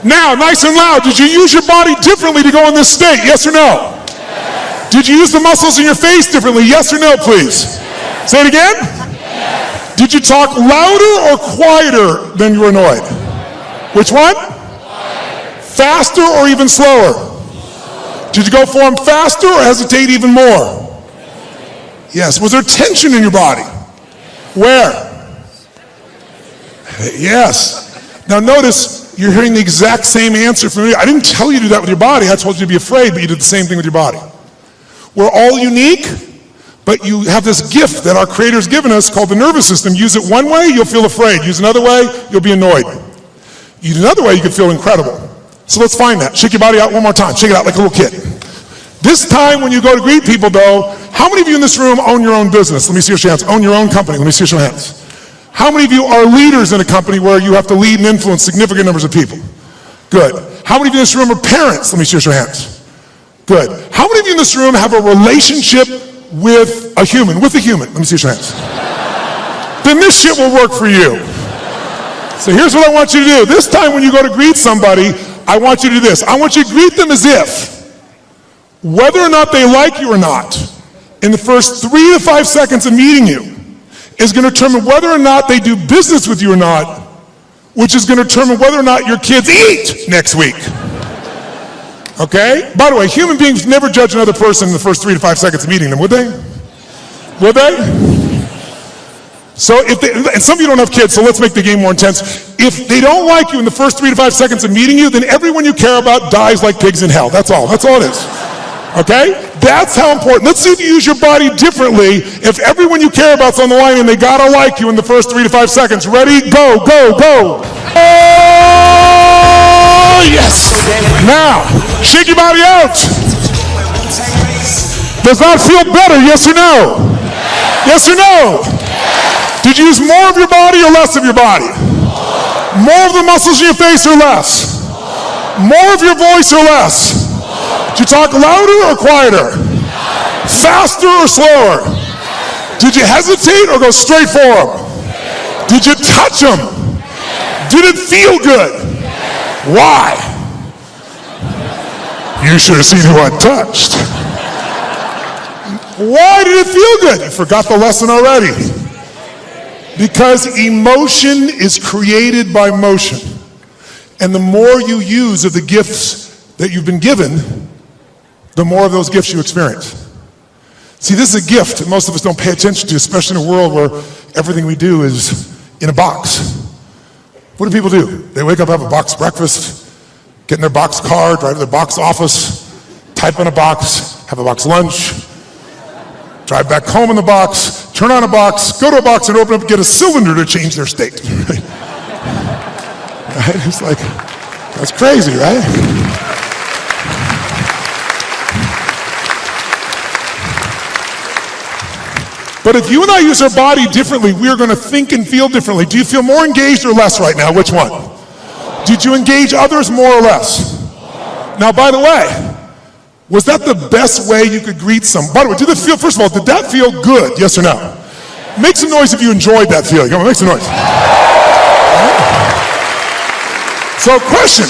Now, nice and loud, did you use your body differently to go in this state, yes or no? Yes. Did you use the muscles in your face differently, yes or no, please? Yes. Say it again? Yes. Did you talk louder or quieter than you were annoyed? Which one? Quieter. Faster or even slower? Slower. Did you go form faster or hesitate even more? Yes. Was there tension in your body? Where? Yes. Now notice, you're hearing the exact same answer from me. I didn't tell you to do that with your body. I told you to be afraid, but you did the same thing with your body. We're all unique, but you have this gift that our Creator's given us called the nervous system. Use it one way, you'll feel afraid. Use another way, you'll be annoyed. Use another way, you can feel incredible. So let's find that. Shake your body out one more time. Shake it out like a little kid. This time when you go to greet people though, how many of you in this room own your own business? Let me see your hands. Own your own company. Let me see your hands. How many of you are leaders in a company where you have to lead and influence significant numbers of people? Good. How many of you in this room are parents? Let me see your hands. Good. How many of you in this room have a relationship with a human? With a human. Let me see your hands. Then this shit will work for you. So here's what I want you to do. This time when you go to greet somebody, I want you to do this. I want you to greet them as if, whether or not they like you or not, in the first 3 to 5 seconds of meeting you, is going to determine whether or not they do business with you or not, which is going to determine whether or not your kids eat next week. Okay? By the way, human beings never judge another person in the first 3 to 5 seconds of meeting them, would they? Would they? So if they, and some of you don't have kids, so let's make the game more intense. If they don't like you in the first 3 to 5 seconds of meeting you, then everyone you care about dies like pigs in hell. That's all. That's all it is. Okay? That's how important. Let's see if you use your body differently if everyone you care about's on the line and they gotta like you in the first 3 to 5 seconds. Ready? Go, go, go. Oh, yes. Now, shake your body out. Does that feel better? Yes or no? Yes or no? Did you use more of your body or less of your body? More of the muscles in your face or less? More of your voice or less? Did you talk louder or quieter? Faster or slower? Did you hesitate or go straight for them? Did you touch them? Did it feel good? Why? You should have seen who I touched. Why did it feel good? You forgot the lesson already. Because emotion is created by motion. And the more you use of the gifts that you've been given, the more of those gifts you experience. See, this is a gift that most of us don't pay attention to, especially in a world where everything we do is in a box. What do people do? They wake up, have a box breakfast, get in their box car, drive to their box office, type in a box, have a box lunch, drive back home in the box, turn on a box, go to a box and open up, get a cylinder to change their state. Right? It's like, that's crazy, right? But if you and I use our body differently, we are going to think and feel differently. Do you feel more engaged or less right now? Which one? Did you engage others more or less? Now, by the way, was that the best way you could greet someone? By the way, did that feel, first of all, did that feel good? Yes or no? Make some noise if you enjoyed that feeling. Come on, make some noise. So, question,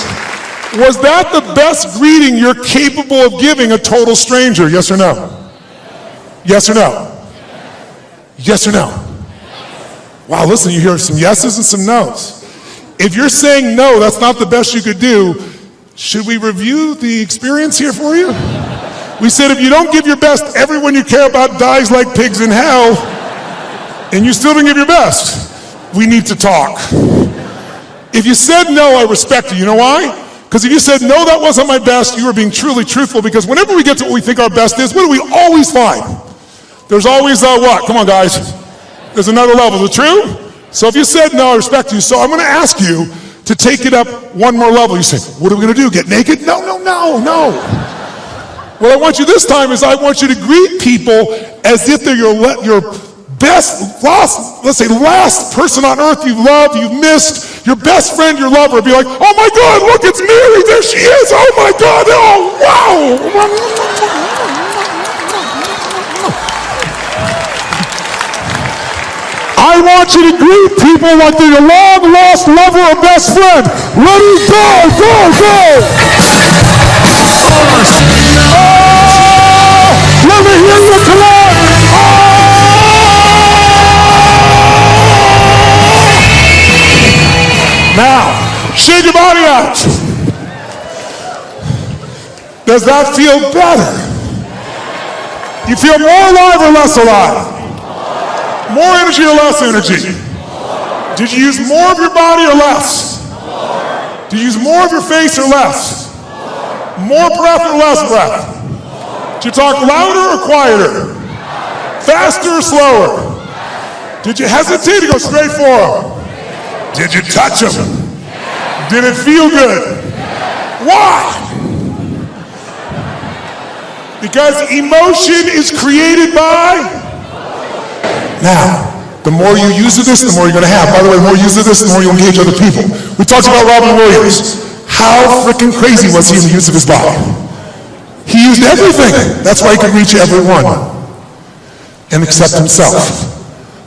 was that the best greeting you're capable of giving a total stranger? Yes or no? Yes or no? Yes or no? Wow, listen, you hear some yeses and some nos. If you're saying no, that's not the best you could do, should we review the experience here for you? We said if you don't give your best, everyone you care about dies like pigs in hell, and you still didn't give your best. We need to talk. If you said no, I respect you. You know why? Because if you said no, that wasn't my best, you were being truly truthful, because whenever we get to what we think our best is, what do we always find? There's always what? Come on, guys. There's another level. Is it true? So if you said no, I respect you. So I'm going to ask you to take it up one more level. You say, what are we going to do? Get naked? No, no, no, no. What I want you this time is I want you to greet people as if they're your best, last person on earth you've loved, you've missed, your best friend, your lover. Be like, oh my God, look, it's Mary. There she is. Oh my God. Oh, wow. I want you to greet people like they're your long-lost lover or best friend. Ready, go, go, go! Oh, let me hear you clap! Oh! Now, shake your body out. Does that feel better? You feel more alive or less alive? More energy or less energy? Did you use more of your body or less? Did you use more of your face or less? More breath or less breath? Did you talk louder or quieter? Faster or slower? Did you hesitate or go straight for them? Did you touch them? Did it feel good? Why? Because emotion is created by... Now, the more you use of this, the more you're going to have. By the way, the more you use of this, the more you engage other people. We talked about Robin Williams. How freaking crazy was he in the use of his body? He used everything. That's why he could reach everyone and accept himself.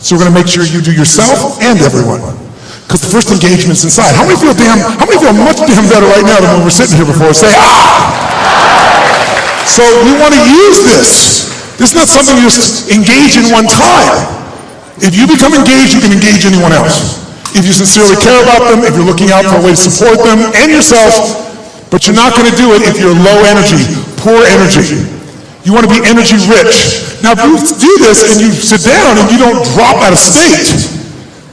So we're going to make sure you do yourself and everyone. Because the first engagement's inside. How many feel much damn better right now than when we're sitting here before? Say, ah! So we want to use this. This is not something you just engage in one time. If you become engaged, you can engage anyone else. If you sincerely care about them, if you're looking out for a way to support them and yourself, but you're not going to do it if you're low energy, poor energy. You want to be energy rich. Now, if you do this and you sit down and you don't drop out of state,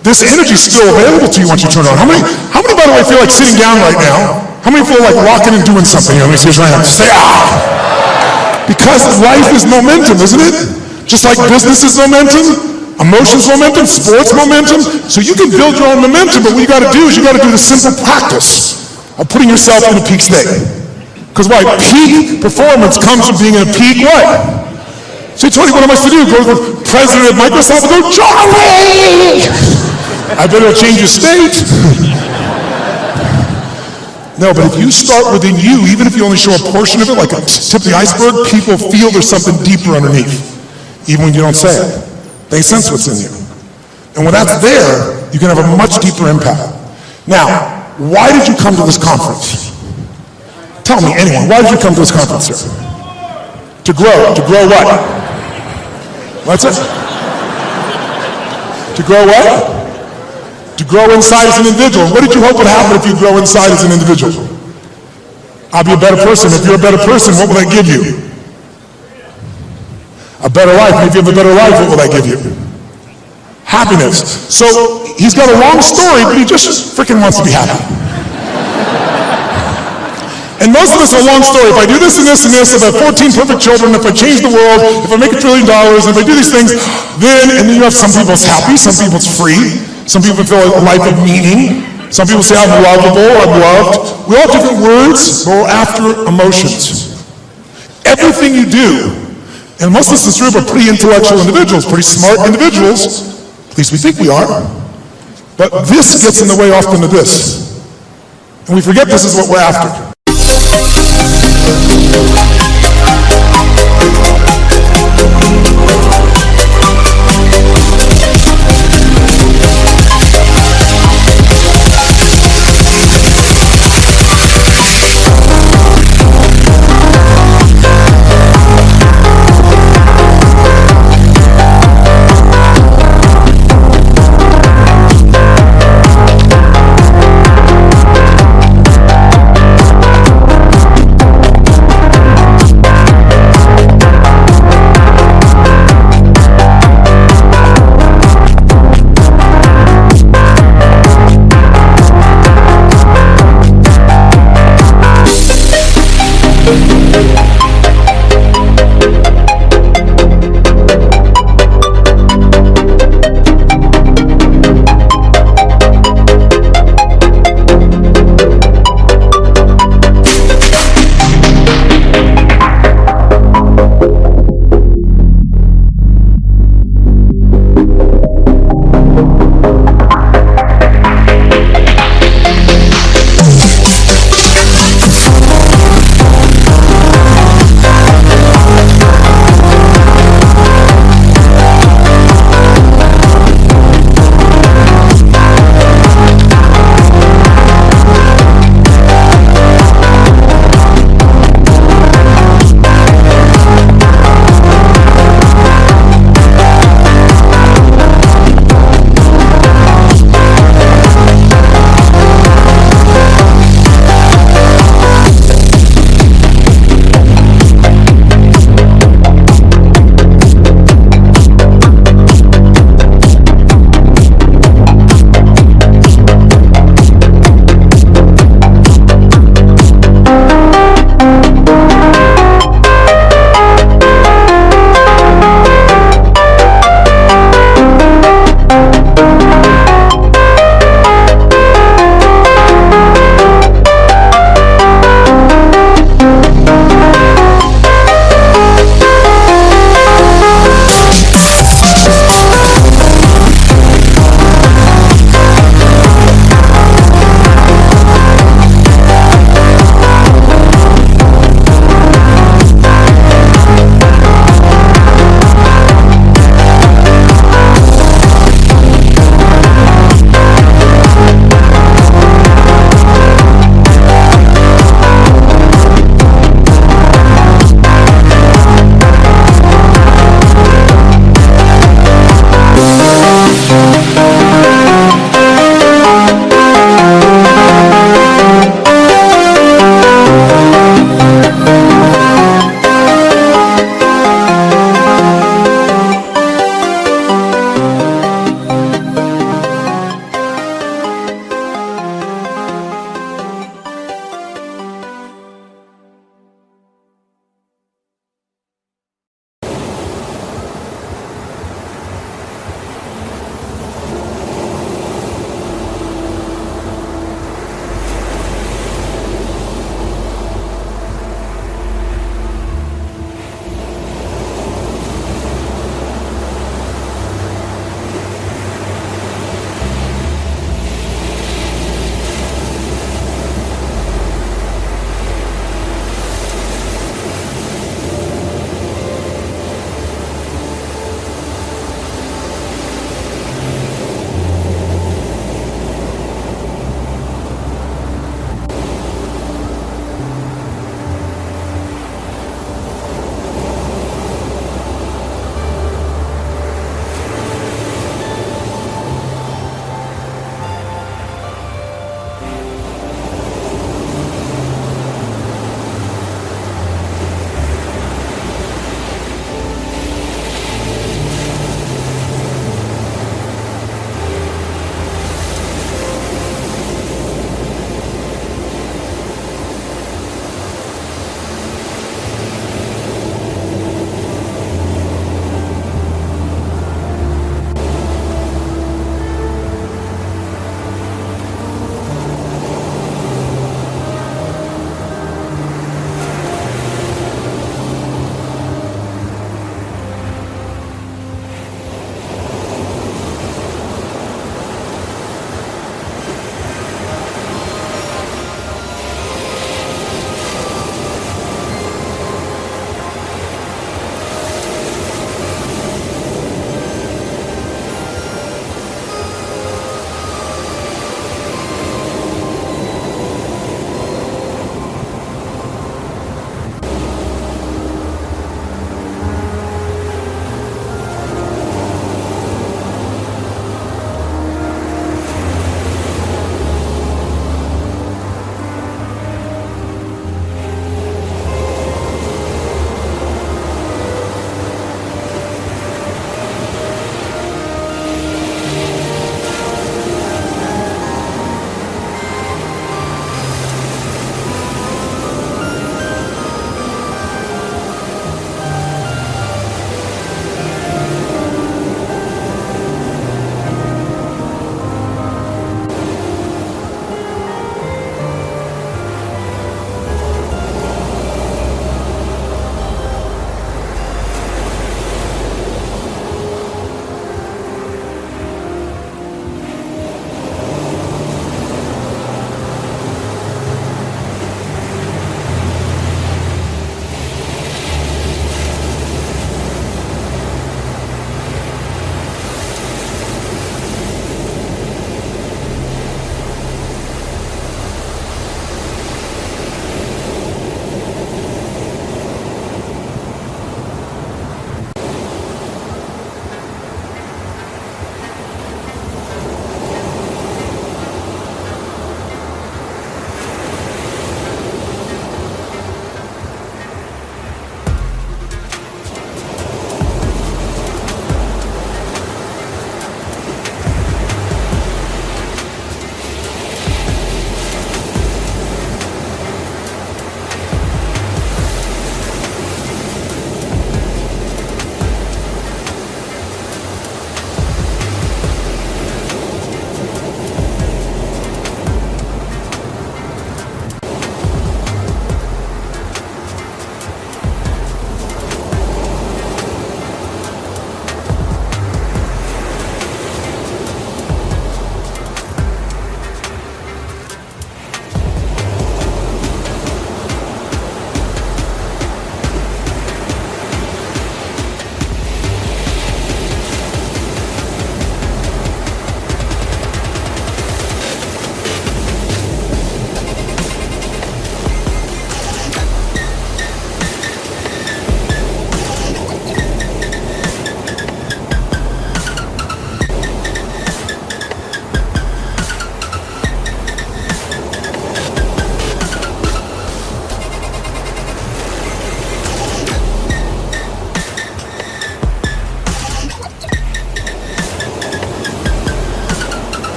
this energy is still available to you once you turn it on. How many, by the way, feel like sitting down right now? How many feel like rocking and doing something? Let me see your hand. Say, ah! Because life is momentum, isn't it? Just like business is momentum, emotions momentum, sports momentum. So you can build your own momentum, but what you got to do is you got to do the simple practice of putting yourself in a peak state. Because why? Peak performance comes from being in a peak what? So Tony, what am I supposed to do? Go to the president of Microsoft and go, Charlie! I bet it'll change your state. No, but if you start within you, even if you only show a portion of it, like a tip of the iceberg, people feel there's something deeper underneath, even when you don't say it. They sense what's in you. And when that's there, you can have a much deeper impact. Now, why did you come to this conference? Tell me, anyone, why did you come to this conference, sir? To grow. To grow what? What's it? To grow what? To grow inside as an individual. What did you hope would happen if you grow inside as an individual? I'll be a better person. If you're a better person, what will that give you? A better life. If you have a better life, what will that give you? Happiness. So he's got a long story, but he just freaking wants to be happy. And most of us are a long story. If I do this and this and this, if I have 14 perfect children, if I change the world, if I make $1 trillion, if I do these things, then you have some people it's happy, some people it's free, some people feel a life of meaning, some people say I'm lovable, I'm loved. We all have different words, but we're after emotions. Everything you do, and most of us in this room are pretty intellectual individuals, pretty smart individuals, at least we think we are, but this gets in the way often of this. And we forget this is what we're after.